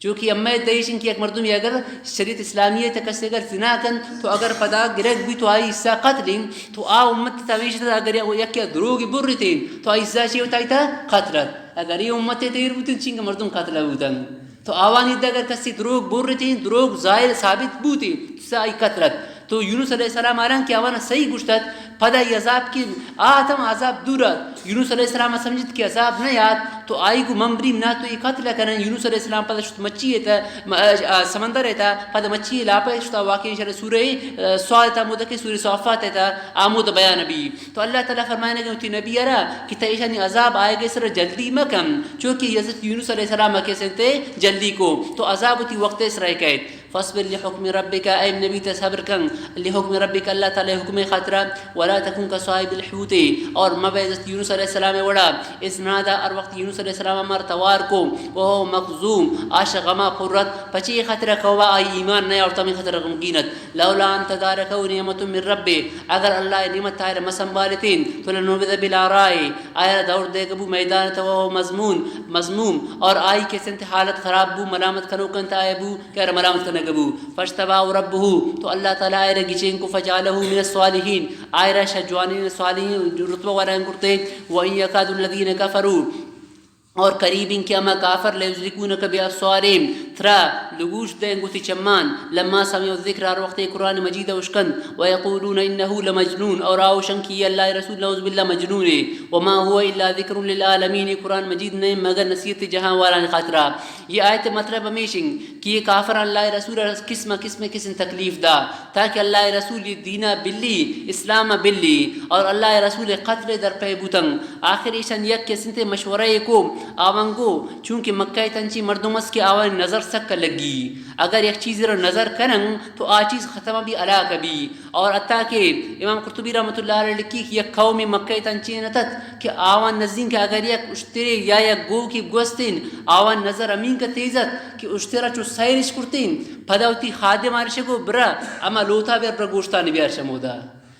چونکہ امی دیشن کی ایک مردم یہ اگر شریعت اسلامیہ تکسے اگر زنا کن تو اگر پدا گرگ بھی تو آئی حصہ قتلیں تو امت تاویش تا اگر یک دروگی برتین تو ایسا چی ہوتا تھا قتلت اگر یہ امت تیر بوتین چنگ مردم قتل بودن تو آوانی دا اگر کسی دروگ برتین دروگ ظاہر ثابت بوتین تو آئی قتلت. تو یونس علیہ السلام آران کہ آوانا صحیح گوشتت پدا یہ عذاب کی آتم عذاب دورت یونس علیہ السلام سمجھت کہ عذاب نہ یاد تو آئی کو ممبریم نہ تو یہ قتل کرن یونس علیہ السلام پدا شت مچی تا سمندر تا پدا مچی لاپا شتا واقعی انشاءاللہ سورہ سوال تا مدکی سورہ صحفات تا آمود بیان نبی تو اللہ تعالیٰ فرمائنے گا تی نبی ارا کہ تیشانی عذاب آئے گے سر جلدی مکم چونکہ حضرت یونس علیہ السلام کے سنتے جلدی کو تو عذاب تی وقت اس رہ گئے. فاصبر لحکم ربک اے نبی تصبر کن لحکم ربک اللہ تعالی حکم خاطرہ ولا تکن كصاحب الحوت اور مبعث یونس علیہ السلام وڑا اس نادا اور وقت یونس علیہ السلام مر توار کو وہ مخزوم عاش غما قرت پچی خاطرہ کوا ای ایمان نہ اور تم خاطرہ غمگینت لولا ان تدارکوا نعمت من رب اگر اللہ نعمت تائر مسنبالتین تو لنوبذ بالعراء آیا دور دے گبو میدان تو مذموم اور آئی کے سنت حالت خراب بو ملامت کرو کنتا ابو کہ ملامت کرنے گبو فاجتباه ربه تو اللہ تعالی آئے گچین کو فجعله من الصالحین آئے شجوانین صالحین رتبہ وران کرتے وان یکاد الذین کفروا اور قریب ان کے اما کافر لیزرکونک بابصارہم تھرا لگوش دیں گوتی چمان لما سمعوا الذکر اور وقت قرآن مجید اشکن ویقولون انہ لمجنون اور آوشن کی اللہ رسول نعوذ باللہ مجنون ہے وما هو الا ذکر للعالمین قرآن مجید نے مگر نصیحت جہاں والان خاطرہ. یہ آیت مطلب ہمیشن کہ یہ کافر اللہ رسول قسم تکلیف دا تاکہ اللہ رسول دینہ بلی اسلام بلی اور اللہ رسول قتل در پہ بوتن آخر ایشان یک قسم تے مشورہ کو آونگو چونکہ مکہ تنچی مردمس کے آوان نظر سک لگی اگر ایک چیز رو نظر کرن تو آ چیز ختم بھی علا کبھی. اور اتا کہ امام قرطبی رحمۃ اللہ علیہ لکھی کہ یک قوم مکہ تنچی نتت کہ آوان نزدین کہ اگر یک اشترے یا یک گو کی گوستین آوان نظر امین کا تیزت کہ اشترا چو سائرش کرتین پداوتی خادم آرشگو برا اما لوتا بیر پر گوشتانی بیار شمودا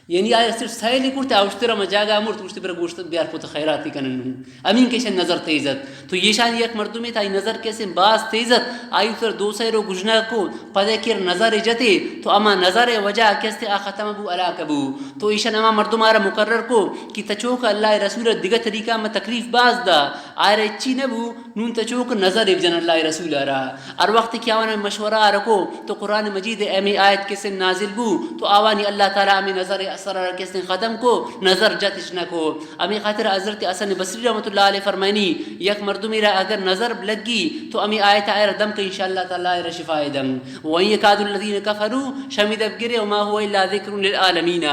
یعنی آیا صرف سائلی کرتے اشترا مجاگا امور تو اشترا گوشت بیار پوتا خیراتی کنن امین کیشن نظر تیزت تو یہ شان یک مردمی تا نظر کیسے باز تیزت آئی سر دو سیرو گجنا کو پدے کر نظر جتے تو اما نظر وجہ کیسے ختم ابو علا کبو تو ایشان اما مردمارا مقرر کو کہ تچوک اللہ رسول دیگا طریقہ میں تکلیف باز دا آئے اچھی نبو نون تچوک نظر ابجن اللہ رسول رہا اور وقت کیا وانا مشورہ رکو تو قرآن مجید امی آیت کیسے نازل بو تو آوانی اللہ تعالیٰ امی نظر اثر کس نے ختم کو نظر جتش نہ کو. امی خاطر حضرت حسن بصری رحمۃ اللہ علیہ فرمائنی یک مردمی را اگر نظر لگی تو امی آیت آئر دم کہ انشاءاللہ تعالی شفاء دم وَإِنْ يَكَادُ الَّذِينَ كَفَرُوا شَمِدَ بْگِرِ وَمَا هُوَ إِلَّا ذِكْرٌ لِلْعَالَمِينَ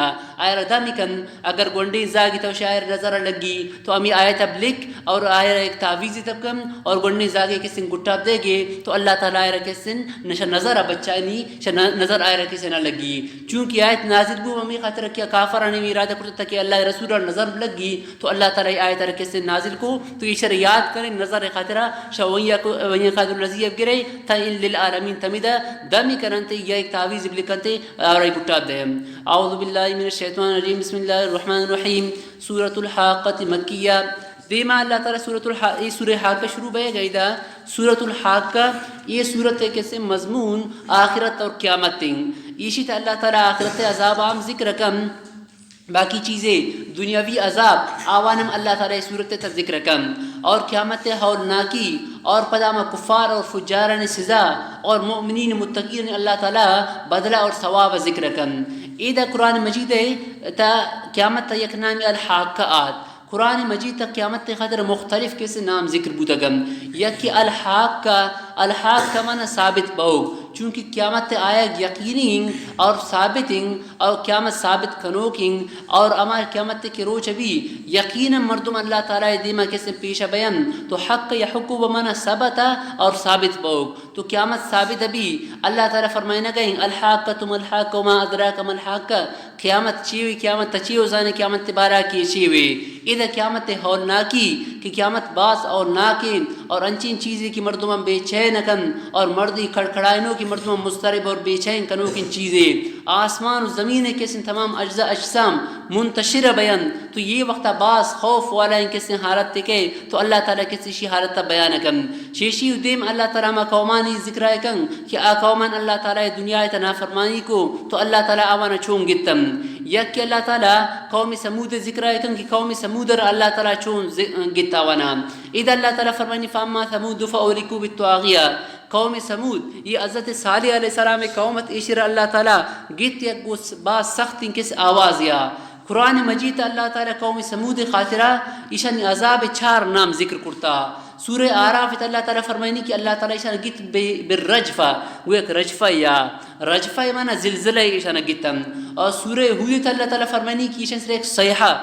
آئر دم کن اگر گونڈی زاگی تو شاعر نظر لگی تو امی آیت اب لکھ اور آئر ایک تعویزی تب کم اور گونڈی زاگی کسن گٹاب دے گے تو اللہ تعالی آئر کسن نظر بچانی نظر آئر کسن نہ لگی چونکہ آیت نازل بو امی خاطر کیا کافرانی بھی ارادہ کرتا کہ اللہ رسول اور نظر لگی تو اللہ تعالی آیت رکھے سے نازل کو تو یہ شر یاد کریں نظر خاطرہ شویہ کو وہیں قادر الذی گرے تا للعالمین تمدا دمی کرنتے یا ایک تعویذ بلکنتے اور ایک کتاب دے. اعوذ باللہ من الشیطان الرجیم بسم اللہ الرحمن الرحیم. سورۃ الحاقۃ مکیہ دیما اللہ تعالی سورۃ الحاقہ یہ سورہ حاقہ شروع بے گئی دا سورۃ الحاقہ یہ سورت ہے کیسے مضمون آخرت اور قیامت تین ایشی اللہ تعالی آخرت عذاب عام ذکر کم باقی چیزیں دنیاوی عذاب آوانم اللہ تعالی صورت تا ذکر کم اور قیامت ہولناکی اور پدامہ کفار اور فجارن سزا اور مؤمنین متقین اللہ تعالی بدلہ اور ثواب ذکر کم. ایدہ قرآن مجید تا قیامت تا یک نامی الحاقات قرآن مجید تا قیامت خاطر مختلف کیسے نام ذکر بوتا گم یکی الحاق کا معنی ثابت بہو چونکہ قیامت آیا یقینی اور ثابت اور قیامت ثابت کنوکنگ اور ہمارے قیامت کے روچ بھی یقینا مردم اللہ تعالی دیما کیسے پیش بیان تو حق یحق بمعنی ثبت اور ثابت بہو تو قیامت ثابت بھی اللہ تعالی فرمائے نہ کہیں الحاقۃ ما الحاق وما ادراک ما الحاق قیامت چیوی قیامت تچیو زانے قیامت تبارہ کی چیوی اذا قیامت ہولناکی کہ قیامت باس اور ناکن اور انچین چیزیں کی مردم بے چین کن اور مردی کھڑکھڑائنوں کی مردم مضطرب اور بے چین کنوں کی چیزیں آسمان و زمین کے سن تمام اجزاء اجسام منتشر بیان تو یہ وقت باس خوف والا ان کے سن حالت تکے تو اللہ تعالیٰ کسی شی حالت بیان کن شیشی دیم اللہ تعالیٰ ما قومانی ذکر کن کہ آ قومان اللہ تعالیٰ دنیا تنا فرمانی کو تو اللہ تعالیٰ آوانا چون گتم یک کہ اللہ تعالیٰ قوم سمود ذکر کن کہ قوم سمود اللہ تعالیٰ چون گتا وانا اذا اللہ تعالیٰ فرمانی فاما ثمود فاولکو بالطاغیہ قوم سمود یہ حضرت صالح علیہ السلام قومت ایشر اللہ تعالیٰ گت یک با سخت کس آواز یا قرآن مجید اللہ تعالیٰ قوم سمود خاطرہ ایشان عذاب 4 نام ذکر کرتا. سورہ آراف اللہ تعالیٰ فرمائنی کہ اللہ تعالیٰ ایشان گت بالرجفہ وہ ایک رجفہ یا رجفہ مانا زلزلہ ایشان گتن اور سورہ ہویت اللہ تعالیٰ فرمائنی کہ ایشان سے ایک صیحہ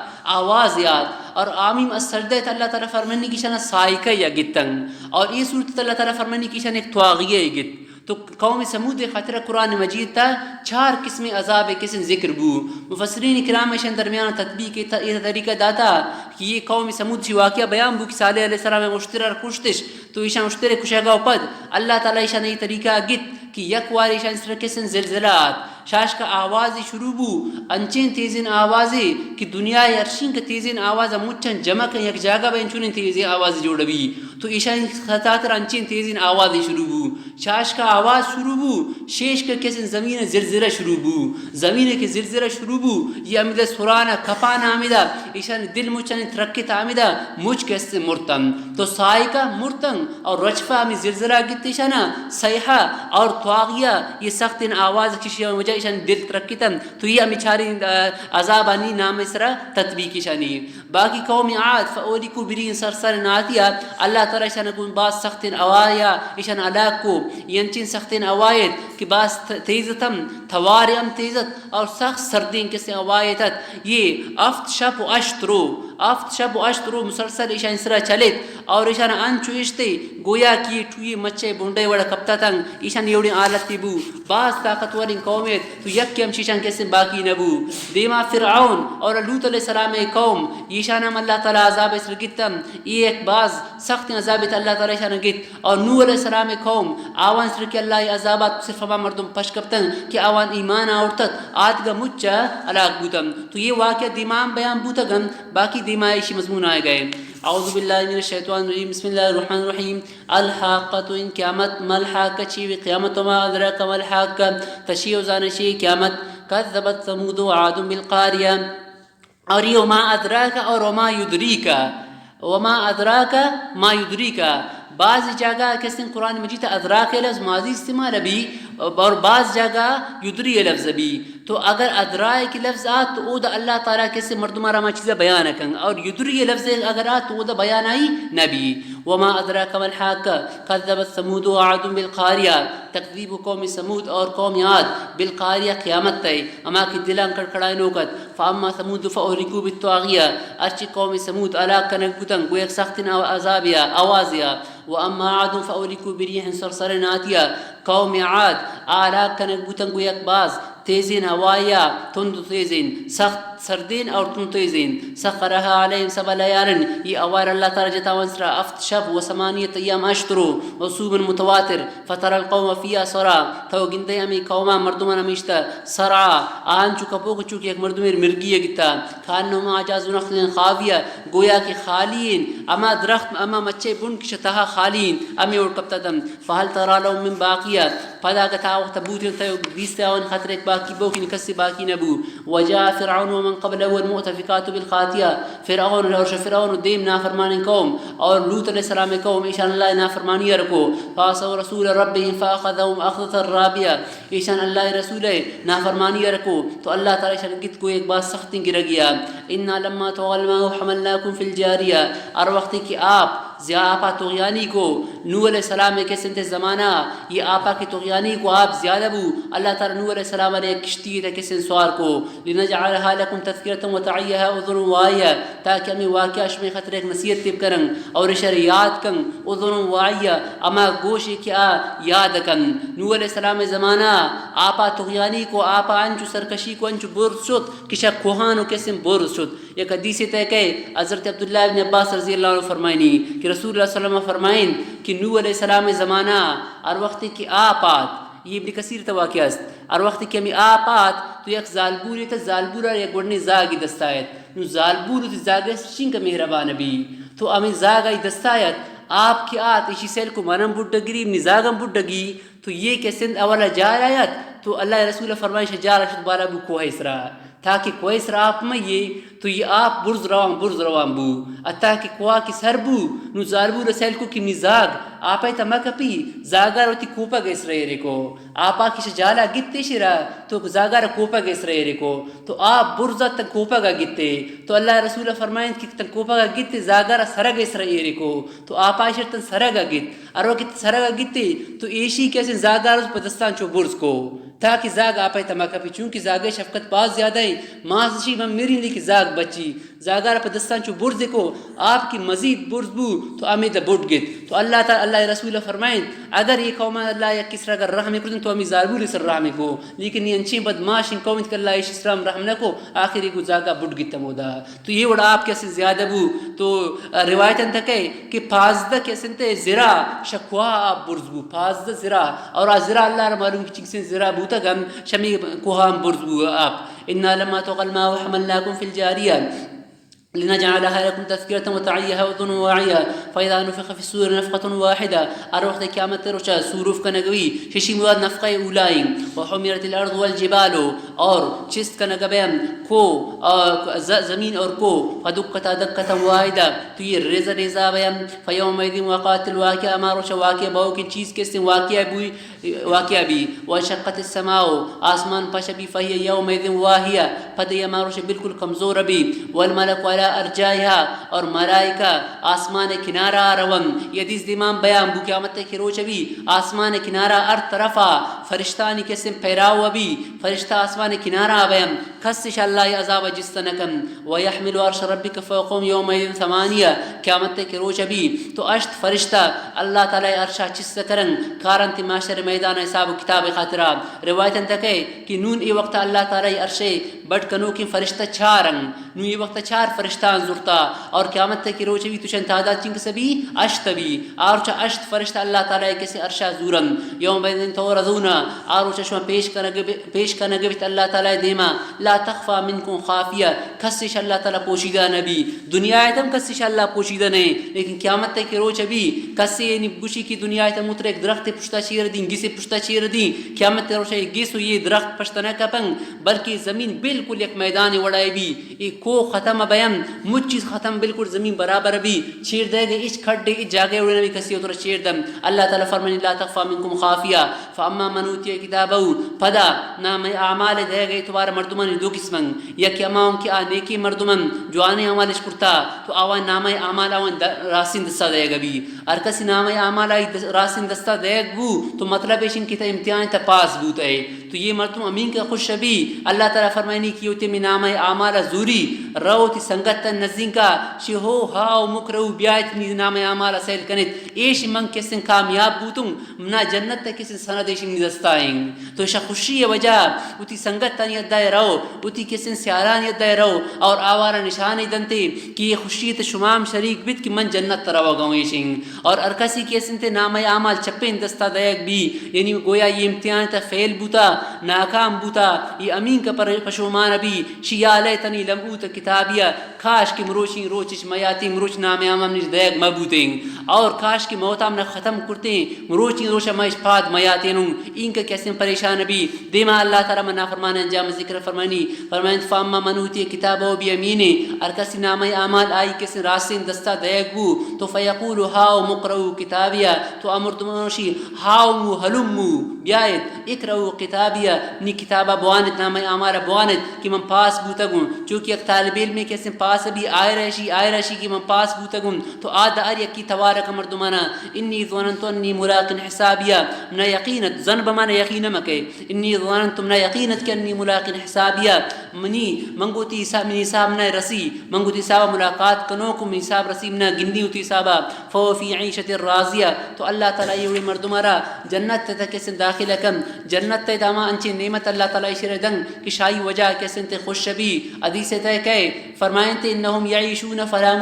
آواز یاد اور آمیم السجدہ اللہ تعالیٰ فرمائنی کہ ایشان سائکہ یا گتن اور یہ صورت اللہ تعالیٰ فرمائنی کہ ایشان ایک تواغیہ گت. تو قوم سمود خاطر قرآن مجید تا 4 قسم عذاب کسن ذکر بو. مفسرین کرام ایشان درمیان تطبیق یہ طریقہ داتا کہ یہ قوم سمود چی واقعہ بیان بو کہ صالح علیہ السلام مشترر کشتش تو ایشان مشترر کشاگا پد اللہ تعالیٰ ایشان یہ طریقہ گت کہ یک وار ایشان سر کسن زلزلات شاش کا آوازی شروع بو انچین تیزین آوازی کہ دنیا ارشین کا تیزین آواز مچن جمع کن یک جاگہ بین چونین تیزین آواز جوڑ بھی تو ایشان خطاتر انچین تیزین آوازی شروع بو شاش کا آواز شروع بو شیش کا کسن زمین زلزلہ شروع بو زمین کے زلزلہ شروع بو یہ امیدہ سرانا کپانا آمیدہ ایشان دل مچانی ترکت آمیدہ مجھ کیسے مرتن تو سائقہ مرتن اور رجفہ ہمیں زلزلہ گتی شانا سیحہ اور تواغیہ یہ سخت ان آواز کشی وجہ ایشان دل ترکتن تو یہ ہمیں چھاری عذابانی نام اسرا تطبیقی شانی باقی قوم عاد فاولیکو برین سرسر ناتیہ اللہ تعالیٰ ایشان کو بعض سخت اوایا ایشان علاق کو ینچین سخت اوایت کہ بعض تیزتم تواریم تیزت اور سخت سردین کسی اوایتت یہ افت شب و اشترو مسلسل ایشان سرا چلیت اور ایشان انچو اشتے گویا کی ٹوئی مچے بنڈے وڑا کپتا تنگ ایشان یوڑی آلتی بو بعض طاقتورین قومیت تو یک کم شیشان کسی باقی نبو دیما فرعون اور لوط علیہ السلام قوم ایشان ہم اللہ تعالیٰ عذاب اسر گتم ایک بعض سخت عذابت اللہ تعالیٰ ایشان گت اور نوح علیہ السلام قوم آوان سر کے اللہ عذابات صرف ہما مردم پش کپتن کہ آوان ایمان آورتت آدگا مچا علاق بوتم تو یہ واقعہ دیمان بیان بوتا گم باقی دیمائشی مضمون آئے گئے اعوذ باللہ من الشیطان الرجیم بسم اللہ الرحمن الرحیم الحاقۃ ان قیامت ملحاقہ چیوی قیامت وما ادراک ملحاقہ تشیع زانشی قیامت کذبت ثمود وعاد بالقاریہ اور یہ وما ادراک اور وما ادراک ما یدریک بعض جگہ کسن قرآن مجید ادراک لفظ ماضی استعمال بھی اور بعض جگہ یدری لفظ بھی تو اگر ادرائے کی لفظ آت تو او دا اللہ تعالیٰ کیسے مردمہ رما چیزیں بیان کن اور یدری لفظ اگر آت تو او دا بیان آئی نبی وما ادراک ملحاقہ کذبت ثمود وعاد بالقاریہ تکذیب قوم سمود اور قوم عاد بالقاریہ قیامت تے اما کی دلان کڑکڑائے نوکت فاما ثمود فاہلکوا بالطاغیہ ارچی قوم سمود علاق کنک بتن گویک سختن عذابیہ آوازیہ واما عاد فاہلکوا بريح صرصر ناتیہ قوم عاد علاق کنک بتن گویک باز تیزین ہوایا تند تیزین سخت سردین اور تند تیزین سخرها علیہم 7 لیال یہ اوار اللہ تعالی جتاون سرا افت شب و 8 ایام اشترو وصوب متواتر فتر القوم فيها سرا تو گندے امی قوما مردمان امیشتا سرا آن چکا پوک چوک ایک مردمیر مرگی گتا کانہم عجاز نخل خاویہ گویا کہ خالین اما درخت اما مچے بن کشتہا خالین امی اور کبتا دم فہل ترا لهم من باقیہ پدا کتا وقت بوتن تیو بیستے آن خطر ایک باقی بوکن کسی باقی نبو وجاء فرعون ومن قبله والمؤتفقات بالخاطئہ فرعون اور فرعون دیم نافرمان قوم اور لوط علیہ السلام قوم ایشان اللہ نافرمانی رکو فاسو رسول ربهم فاخذهم اخذة رابیہ ایشان اللہ رسول نافرمانی رکو تو اللہ تعالی ایشان گت کو ایک بات سختی گر گیا انا لما طغى الماء حملناكم في الجاریہ اور وقت کی آپ آپا طغیانی کو نوح علیہ السلام کے سنت زمانہ یہ آپا کی طغیانی کو آپ زیادہ بو اللہ تعالی نوح علیہ السلام علیہ کشتی ہے کسن سوار کو لنجعلها لكم تذکرة وتعیها اذن واعیہ تاکہ ہمیں واقعہ شمی خطر ایک نصیحت تب کرن اور شریعات کن اذن واعیہ اما گوشی کیا یاد کن نوح علیہ السلام زمانہ آپا طغیانی کو آپا انچو سرکشی کو انچو برز شد کشا کوہانو کسن برز شد ایک حدیث تے کہ حضرت عبداللہ ابن عباس رضی اللہ عنہ فرمائنی کہ رسول اللہ صلی اللہ علیہ وسلم فرمائن کہ نوح علیہ السلام زمانہ اور وقت کی آپات یہ ابن کثیر تا واقعہ است اور وقت کی ہمیں آپات تو یک زالبوری تا زالبورا یک گوڑنی زاگی دستایت نو زالبور تا زاگی شنگ مہربان بھی تو ہمیں زاگی دستایت آپ کی آت اسی سیل کو منم بڑھگری نزاگم بڑھگی تو یہ کہ سند اولا جا آیت تو اللہ رسول فرمائش جا رشد بالا بو کوہ اسرا تاکہ کوہ اسرا آپ میں یہ تو یہ آپ برز روان بو تاکہ کوہ کی سر بو نو زالبو رسیل کو کی نزاگ آپا تا مکپی زاگار ہوتی کوپا گیس رہے رکو آپا کش جالا گتے شرا تو زاگار کوپا گیس رہے رکو تو آپ برزا تا کوپا گا گتے تو اللہ رسول فرمائن کہ تا کوپا گا گتے زاگار سرا گیس رہے رکو تو آپا شر تا سرا گا گت اور وقت سرا گا گتے تو ایشی کیسے زاگار اس پدستان چو برز کو تاکہ زاگ آپا تا مکپی چونکہ زاگے شفقت پاس زیادہ ہے ماں من میری لیکن زاگ بچی زاگار پدستان چو برز کو آپ کی مزید برز بو تو آمید بڑھ گت تو اللہ تعالی اللہ رسول فرمائن اگر یہ قوم اللہ یا کس طرح رحم کردن تو ہمیں زالبور سر رحم کو لیکن یہ انچیں بدماش ان قوم کہ اللہ اسلام رحم نہ کو آخری کو زاگا بڑھ گتا مودا تو یہ وڑا آپ کیسے زیادہ بو تو روایت انتا کہ 15 کیسے انتے زرا شکوا آپ برز بو 15 زرا اور زرا اللہ را معلوم کی چکسیں زرا بوتا گم شمی کوہام برز بو آپ انا لما طغى الماء وحملناكم في الجارية لنجعلها لكم تذكرة وتعيها أذن واعية فإذا نفخ في السور نفخة واحدة أروح قيامت روشا سوروف كنغوي ششي مواد نفخة أولاين وحمرت الأرض والجبال اور چست كنغبيم کو زمين اور کو فدكتا دكة واحدة تو یہ ریزہ ریزہ بیم فيومئذ وقعت الواقعة ما روشا واقعہ باو کی چیز کس واقعہ بھی وانشقت السماء آسمان پش بھی فهي يومئذ واهية فدي ما روشا بالکل کمزور بھی والملك على ارجائها اور ملائکہ آسمان کنارہ روم یدیز دیمان بیان بو قیامت کی روچ بھی آسمان کنارہ ار طرفا فرشتانی کسم پیراو بھی فرشتہ آسمان کنارہ بیان کسش اللہ عذاب جستنکم ویحمل عرش ربک فوقهم یومئذ ثمانیہ قیامت کی روچ بھی تو اشت فرشتہ اللہ تعالی عرشہ چست کرن کارنتی معاشر میدان حساب کتاب خاطرہ روایتاً تکے کہ نون ای وقت اللہ تعالی عرشے بڑھ کنو کی فرشتہ چھارن نون ای وقت چھار فرشتان زورتا اور قیامت تک کی روچ بھی تشن تعداد چنگ سبی اشت بھی آرچہ اشت فرشتہ اللہ تعالی کسی عرشہ زورن یوم بیدن تورزونا آرچہ شما پیش کنگے بیت اللہ تعالی دیما لا تخفى منکم خافیہ کسش اللہ تعالی پوشیدہ نبی دنیا ایتم کسش اللہ پوشیدہ نہیں لیکن قیامت تک کی روچ بھی کسی یعنی بوشی کی دنیا ایتم متر ایک درخت پشتا چیر دیں گیسے پشتا چیر دیں قیامت روچ گیسو یہ درخت پشتا نہ کپنگ بلکہ زمین بالکل ایک میدان وڑائی بھی ایک کو ختم بیان مجھ چیز ختم بالکل زمین برابر بھی چیر دے گے اس کھڈے اس جاگے اڑنے بھی کسی اتر چیر دم اللہ تعالی فرمانی لا تخفى منکم خافیہ فاما من اوتی کتابہ پدا نام اعمال دے گئے توار مردمان دو قسمن یکی امام کی نیکی مردمان جو آنے اعمالش کرتا تو آوان نام اعمال آوان راسین دستا دے گا بھی اور کسی نام اعمال راسین دستا دے گو تو مطلب ہے ان کی تا امتحان تا پاس بوتا ہے تو یہ مردم امین کا خوش بھی اللہ تعالی فرمائنی کی ہوتے میں نام اعمال زوری رو تی سنگت نزدین کا شی ہو ہاو مکرو بیایت نی نام اعمال سیل کنت ایش من کسن کامیاب بوتوں منا جنت تا کسن سندیش نی دستائیں تو شا خوشی وجہ اتی سنگت تانی ادائی رو اتی کسن سیارانی ادائی رو اور آوارا نشانی دنتے کہ یہ خوشی تا شمام شریک بیت کہ من جنت تا رو گویشیں اور ارکسی کسن تے نام اعمال چپین دستا دیگ بھی یعنی گویا یہ امتحان تا فیل بوتا ناکام بوتا یہ امین کا پشومان بھی شیا لیتنی لم اوت کتابیہ کاش کی مروچی روچش میاتی مروچ نام اعمال نش دیگ مبوتیں اور کاش کی موتا من ختم کرتے مروچی روچ میش پاد میاتینوں ان کا کیسے پریشان بھی دیما اللہ تعالی منا فرمان انجام ذکر فرمانی فرمائیں فاما من اوتی کتابہ بیمینے ارکسی نام اعمال آئی کسی راسین دستا دیگ بو تو فیقول ہاو مقرؤ کتابیہ تو امر تمشی ہاو حلمو بیایت اقرؤ کتابیہ نی کتابہ بوانت نام اعمال بوانت کہ من پاس بوتگوں چونکہ ایک طالب علم کیسے پاس بھی آئے رشی کہ من پاس بوتگوں تو آدھا اریا کی توارک مردمانا انی ظننت انی ملاق حسابیہ نہ یقینت ظن بمانا یقین مکے انی ظننت نہ یقینت کہ انی ملاق حسابیہ منی منگوتی حساب من حساب نہ رسی منگوتی حساب ملاقات کنوکم حساب رسی نہ گندی ہوتی حسابہ فو فی عیشت راضیہ تو اللہ تعالی یہ مردمارا جنت تک کیسے داخل کم جنت تے داما انچے نعمت اللہ تعالی شر دنگ کہ شائی وجہ کیسے تے خوش بھی حدیث تے کہ فرمائیں تے انہم یعیشون فلا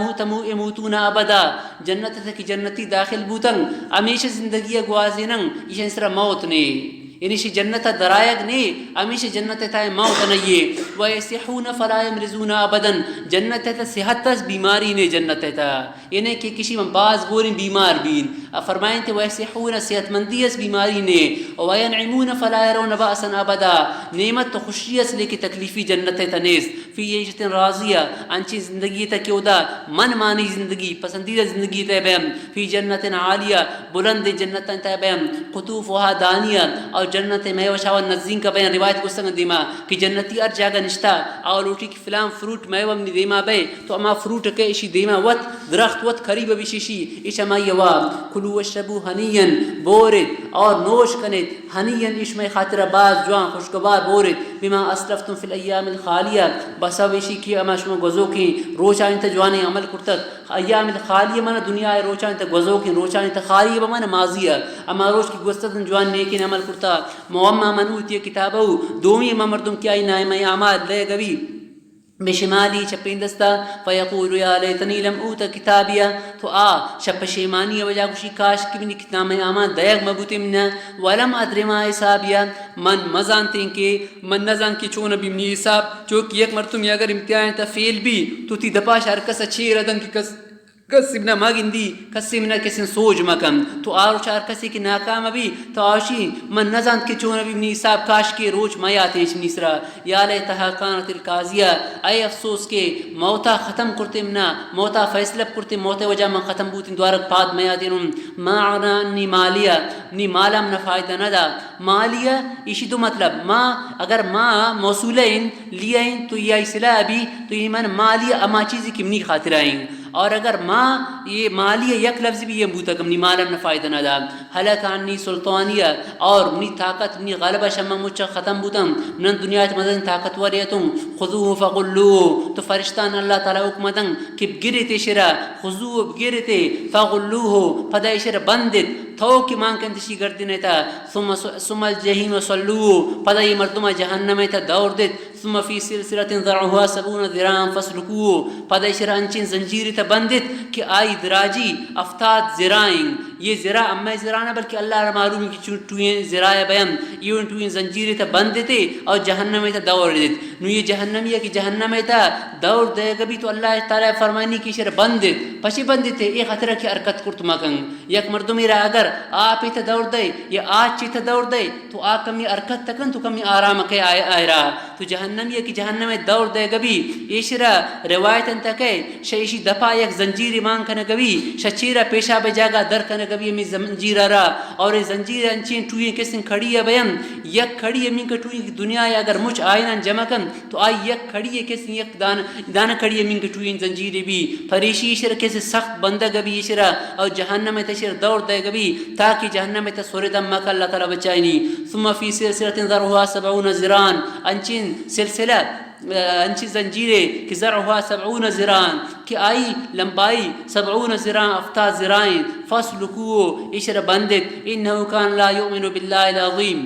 یموتون ابدا جنت تک جنتی داخل بوتن ہمیشہ زندگی گوازنن یہ سر موت نے یعنی شی جنت درائق نے ہمیشہ جنت تائے موت نہیں ویسحون فلا یمرضون ابدا جنت تا صحت بیماری نے جنت تا یعنی کہ کسی من باز گورن بیمار بین فرمائیں تے ویسحون صحت مندی اس بیماری نے وینعمون فلا يرون باسا ابدا نعمت تو خوشی اس لے کے تکلیفی جنت تا نیز فی عیشت راضیہ انچی زندگی تا کیودا من مانی زندگی پسندیدہ زندگی تا بیم فی جنت عالیہ بلند جنت تا بیم قطوفها دانیہ اور جنت میں وشاو نزین کا بیان روایت کو سنگ دیما کہ جنتی ار جاگا نشتا اور لوٹی کی فلان فروٹ میں ومنی دیما بے تو اما فروٹ کے اشی دیما وط درخت وط قریب بشیشی اشا ما یوا کلو وشربو ہنین بورد اور نوش کنت ہنین اش میں خاطر باز جوان خوشگوار بورد بما اسلفتم فی الایام الخالیہ بسا ویشی کی اما شما گزو کی روچا انتا جوانے عمل کرتت ایام الخالیہ من دنیا روچا انتا گزو کی روچا انتا خالیہ بمانا ماضیہ اما روچ کی گوستتن جوان نیکین عمل کرتا موما من اوتی کتابہ دومی مردم کی آئی نائم اعمال لے گوی بشمالی چپین دستا فیقول یا لیتنی لم اوت کتابیا تو شپ پشیمانی وجہ کشی کاش کی منی کتاب میں آمان دیگ مبوتی منا ولم ادر ما حسابیا من مزانتے کہ من نزان کی چون بھی منی حساب چونکہ یک مرتم اگر امتحان تا فیل بھی تو تی دپا شہر کس اچھی ردن کی کسی بنا مگندی کسی بنا کسی سوچ مکم تو آرو چار کسی کی ناکام بھی تو آشی من نزان کے چون بھی منی حساب کاش کے روچ میات ہیں چنی سرا یا لیتہا کانت القاضیہ اے افسوس کے موتا ختم کرتے منا موتا فیصلب کرتے موتا وجہ من ختم بوتن دوارک پاد میاتین ما عنا انی مالیہ نی مالا من فائدہ ندا مالیہ اسی دو مطلب ما اگر ما موصولین لیائیں تو یہ اصلاح بھی تو یہ من مالیہ اما چیزی کی منی خاطر آئیں اور اگر ما یہ مالیہ یک لفظ بھی یہ بوتا کم نی مالا من فائدہ ندا حلق عنی سلطانیہ اور منی طاقت منی غالبہ شمع مچا ختم بوتم من دنیا مدن طاقت وریتم خذوه فغلوه تو فرشتان اللہ تعالی حکمتن کہ گرتے شرا خذوه گرتے فغلوه پدا شرا بندت تو کہ مان کنتشی گردنے تا ثم الجحیم صلوه پدا یہ مردمہ جہنم تا دور دت ثم فی سلسلۃ ذرعها 70 ذراعا فاسلكوه پدا شرا انچین زنجیر تا بندت کہ آئی دراجی 70 ذراعیں یہ ذراع اما ذراع نہ بلکہ اللہ معلوم کی چویں ذراع بیان یہ چویں زنجیر تا بندتے اور جہنم تا دور دت نو یہ جہنمیہ کی جہنم تا دور دے گبی تو اللہ تعالی فرمانی کی شر بندت پچی بندتے ایک خطرہ کی حرکت کرت مکن یک مردمی را اگر آپ تا دور دے یا آج چی تا دور دے تو آ کمی حرکت تکن تو کمی آرام کے آئے رہا تو جہنمیہ کی جہنم دور دے گبی ایشرا روایتن تکے شیشی دپا یک زنجیر مان کن گبی شچیرا پیشاب جاگا در کن گبی میں زنجیر را اور زنجیر انچین ٹوئیں کسن کھڑی ہے بیم یک کھڑی ہے من کا ٹوئیں دنیا اگر مچ آئینان جمع کن تو آئی یک کھڑی ہے کسن یک دان کھڑی ہے من کا ٹوئیں زنجیر بھی فریشی ایشرا کسی سخت بندہ گبی ایشرا اور جہنم تشر دور دے گبی تاکہ جہنم تصور دم مکہ اللہ تعالی بچائنی ثم فی سلسلۃ ذرعها 70 ذراعا انچین سلسلہ انچی زنجیرے کہ ذرعها 70 ذراعا کہ آئی لمبائی 70 ذراعا 70 ذراعیں فاسلکوه اشر بندت انہو کان لا یؤمن باللہ العظیم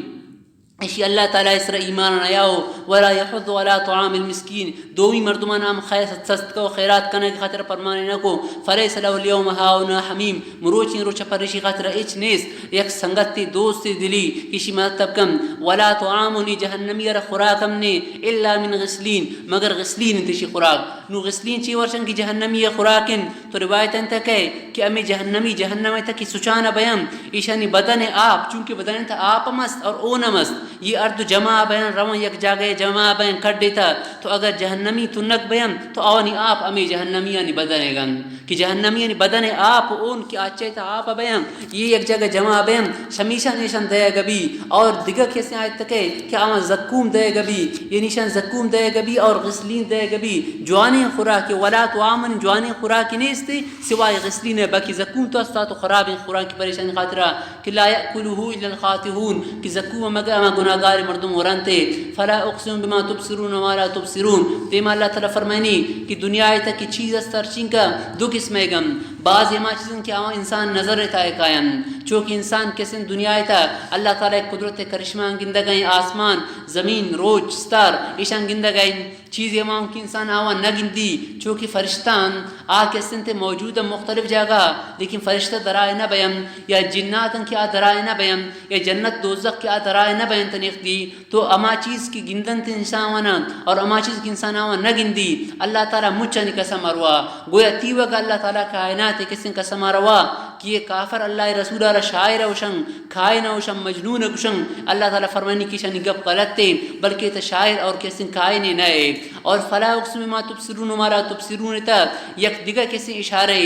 اشی اللہ تعالیٰ اسر ایمان آیاؤ ولا یحض ولا طعام المسکین دومی مردمان ہم سست کو خیرات کنے کی خاطر پرمانے نکو فلیس لو اليوم هاونا حمیم مروچین روچا پرشی خاطر اچ نیس یک سنگتی دوستی دلی کشی مرتب کم ولا طعامنی جہنمی را خوراکم نے الا من غسلین مگر غسلین تشی خوراک نو غسلین چی ورشن کی جہنمی خوراکن تو روایتن تک ہے کہ امی جہنمی تک کی سچانا بیان ایشانی بدن آپ چونکہ بدن تا آپ مست اور اون مست یہ ارد جمع بیان روان یک جاگے جمع بیان کٹ دیتا تو اگر جہنمی تنک بیان تو آنی آپ امی جہنمیانی بدنے گن کہ جہنمیانی بدنے آپ اون کی آچے تا آپ بیان یہ یک جگہ جمع بیان شمیشہ نیشان دے گبی اور دیگر کیسے آیت تکے کہ آمان زکوم دے گبی یہ نیشان زکوم دے گبی اور غسلین دے گبی جوانی خوراکی ولا تو آمن جوانی خوراکی نیستے سوائے غسلین باقی زکوم تو استا تو خراب خوراکی پریشانی خاطرہ کہ لا یأکلوه الا الخاتہون کہ زکوم مگر گناہگار مردم ورانتے فلا اقسم بما تبصرون وما لا تبصرون دیما اللہ تعالیٰ فرمائنی کہ دنیا تک کی چیز استرچین کا دو قسمیں گم بعض اما چیزیں کہ انسان نظر رہتا ہے قائم چونکہ انسان کسن دنیا تا اللہ تعالیٰ قدرت کرشمہ گندہ گئیں آسمان زمین روج ستار ایشان گندہ گئیں چیز امام کی انسان آوان نہ گندی چونکہ فرشتان آ کسن تے موجود مختلف جگہ لیکن فرشتہ درائے نہ بیم یا جناتن کی آ درائے نہ بیم یا جنت دوزخ کی آ درائے نہ بیم تنیخ دی تو اما چیز کی گندن تے انسان وانا اور اما چیز کی انسان آوان نہ گندی اللہ تعالیٰ مچھنی قسم اروا گویا تیوہ کا اللہ تعالیٰ کائنات کسن قسم اروا کہ یہ کافر اللہ رسول اللہ شاعر اوشن کھائن اوشن مجنون اوشن اللہ تعالیٰ فرمانی کی شانی گپ غلط تے بلکہ تا شاعر اور کسن کھائنے نئے اور فلا اقسم ما تبصرون وما لا تبصرون تا یک دیگر کسن اشارے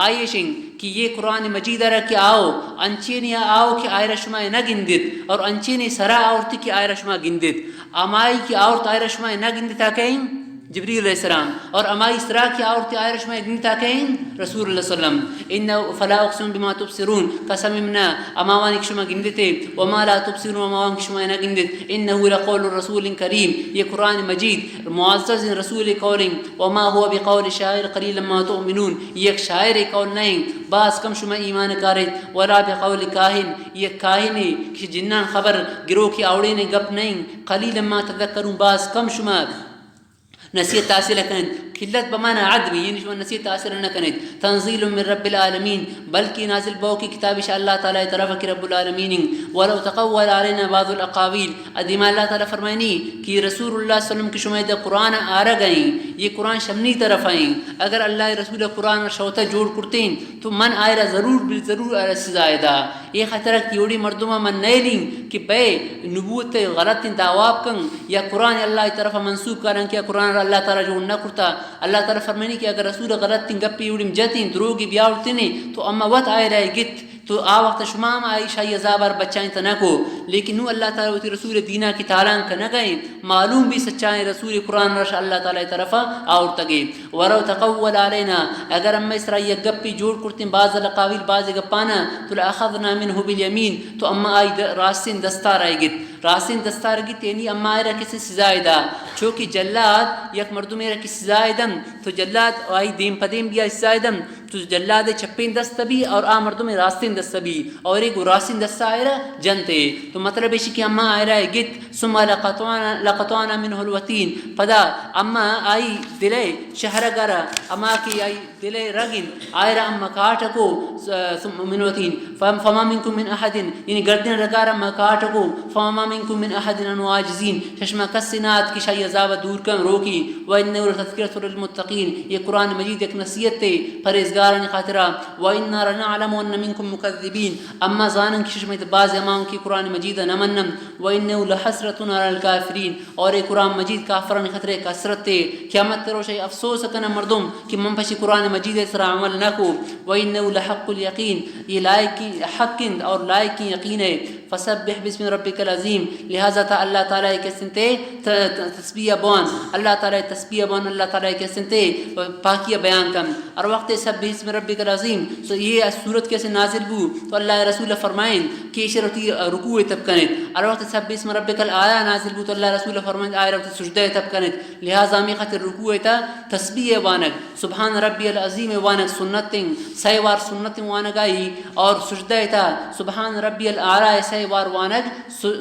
آئیشن کہ یہ قرآن مجید رہا کہ آؤ انچینی آؤ کہ آئرہ شما نہ گندت اور انچینی سرا عورتی کہ آئرہ شما گندت امائی کی عورت آئرہ شما نہ گندتا کہیں جبریل علیہ السلام اور امائی سرا کی عورت آئرہ شما گندتا کہیں رسول اللہ صلی اللہ علیہ وسلم انہو فلا اقسم بما تبصرون قسمنا اماوانک شما گندتے وما لا تبصرون اماوانک شما نہ گندت انہو لقول رسول کریم یہ قرآن مجید معزز رسول قول وما هو بقول شاعر قلیلا ما تؤمنون یہ ایک شاعر قول نہیں بعض کم شما ایمان کارت ولا بقول کاہن یہ کاہن کہ جنان خبر گروہ کی آوڑے نے گپ نہیں قلیلا ما تذکرون بعض کم شما نصیحت حاصل کنید. قلت بمعنى عدمی یعنی شما نصیحت حاصل نہ کنید. تنزیل من رب العالمین بلکہ نازل بو کی کتاب شاء اللہ تعالی طرف کی رب العالمین. ولو تقول علینا بعض الاقاویل ادیم اللہ تعالی فرمائنی کہ رسول اللہ صلی اللہ علیہ وسلم کی شما قرآن آرہ گئیں یہ قرآن شمنی طرف آئیں. اگر اللہ رسول قرآن اور شوتہ جوڑ کرتیں تو من آئرہ ضرور بالضرور آئرہ سزائدہ. یہ خطرہ کیوڑی مردمہ من نیلیں کہ بے نبوت غلط دعواب کن یا قرآن اللہ طرف منسوب کرن کہ قرآن اللہ تعالی جو نہ کرتا. اللہ تعالی فرمانی کہ اگر رسول غلط تن گپی اڑیم جتیں دروگی بیاوڑتنے تو اما وقت آئے رہے گت تو آ وقت شما عائشہ عذابار بچائیں تو نہ کو. لیکن نو اللہ تعالیٰ وتی رسول دینہ کی تالان کا نہ گئیں معلوم بھی سچائیں رسول قرآن رش اللہ تعالیٰ طرفا اور تگے. ورو تقول علینا اگر ہم اس طرح یہ گپی جوڑ کرتے ہیں بعض الاقاویل بعض گپانا تو لأخذنا منه بالیمین تو اما آئی راستین دستار آئی گت. راستین دستار گت یعنی اما آئی رہا کسی سزائے دا چونکہ جلاد یک مردم رہا کسی سزائے دم تو جلاد آئی دیم پدیم گیا سزائے دم تو جلاد چپین دست بھی اور آ مردم راستین دست بھی اور ایک راستین دست آئے رہا جنتے. تو مطلب ہے کہ اما آئے رہا گت ثم لقطعنا منه الوتین پدا اما آئی دلے شہرگرہ اما کی آئی دلے رگن آئے رہا اما کاٹکو ثم من وتین فما منکم من احد یعنی گردن رگار اما کاٹکو فما منکم من احد انو عاجزین ششمہ کسنات کی شای عذاب دور کم روکی. وَإِنَّهُ لَتَذْكِرَةٌ لِلْمُتَّقِينَ یہ قرآن مجید ایک نصیحت تے پرہیزگاران خاطرہ. وَإِنَّا لَنَعْلَمُ أَنَّ مِنْكُمْ مُكَذِّبِينَ اما زانن کی ششمہ بعض امام کی قرآن مجید نمنم. وَإِنَّهُ لَحَسْرَةٌ عَلَى الْكَافِرِينَ اور ایک قرآن مجید کافران خطرے کثرت تے قیامت ترو شای افسوس کنا مردم کہ من پشی قرآن مجید اس طرح عمل نہ کو. وَإِنَّهُ لَحَقُّ الْيَقِينَ یہ لائق کی حق اور لائق کی یقین ہے. فسبح بسم ربک العظیم لہذا تا اللہ تعالیٰ کے سنتے تسبیح بوان اللہ تعالیٰ تسبیح بوان اللہ تعالیٰ کے سنتے پاکیہ بیان کم. اور وقت سبح بسم ربک العظیم تو یہ صورت کیسے نازل بو تو اللہ رسول فرمائیں کہ اشرتی رکوع تب کنت. اور وقت سبح بسم ربک الآیہ نازل بو تو اللہ رسول فرمائیں آئے رفت سجدہ تب کنت. لہذا می خاطر رکوع تا تسبیح وانک سبحان ربی العظیم وانک سنتیں سیوار سنتیں وانک آئی اور سجدہ تا سبحان ربی العالی سیوار وانک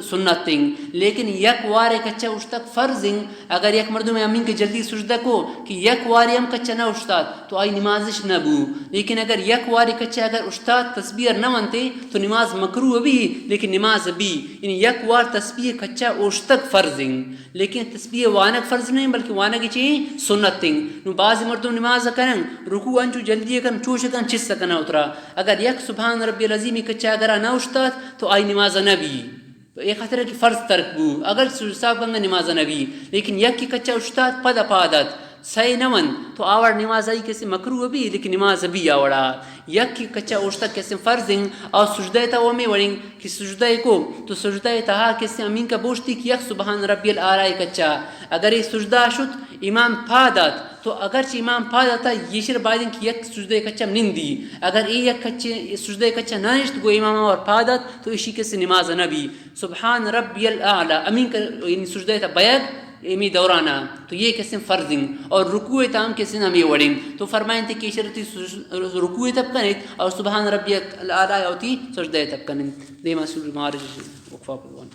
سنتیں. لیکن یک وار کچا اشتک فرضیں اگر یک مردم امین کے جلدی سجدہ کو کہ یک واری ہم کچا نہ اشتاد تو آئی نمازش نہ بو. لیکن اگر یک واری کچا اگر اشتاد تسبیح نہ منتے تو نماز مکروہ بھی لیکن نماز بھی یعنی یک وار تسبیح کچا اشتک فرضیں لیکن تسبیح وانک فرض نہیں بلکہ وانک چاہیے سنتیں. نو بعض مردم نماز کرن رکوع انچو جلدی کرن چوش کرن چس سکنا اترا اگر یک سبحان ربی العظیم کچا اگر نہ اشتاد تو آئی نماز نہ بھی تو ایک خطرہ کی فرض ترک بو اگر صاحب گنگا نماز نبی. لیکن یک کی کچا اشتاد پد اپادت صحیح نمن تو آوڑ نماز آئی کیسے مکروہ بھی لیکن نماز بھی آوڑا. یک کی کچا اشتاد کیسے فرضیں اور سجدہ تا وہ میں وڑیں کہ سجدہ کو تو سجدہ تہا کیسے امین کا بوشتی کہ یک سبحان ربی العالی کچا اگر یہ سجدہ شد امام پادت تو اگرچہ امام پادتا یہ شر بائدن کہ یک سجدہ کچا نندی اگر یہ یک سجدہ کچا نانشت گو امام اور پادت تو اسی کیسے نماز نبی. سبحان ربی العالی امین کا یعنی سجدہ تا بیگ امی دورانا تو یہ قسم فرضیں اور رکوع تام قسم ہمیں وڑیں. تو فرمائیں تھے کہ شرطی رکوع تب کنت اور سبحان ربی العالی ہوتی سجدہ تب کنت. دیما سور مارج وقفہ پروان.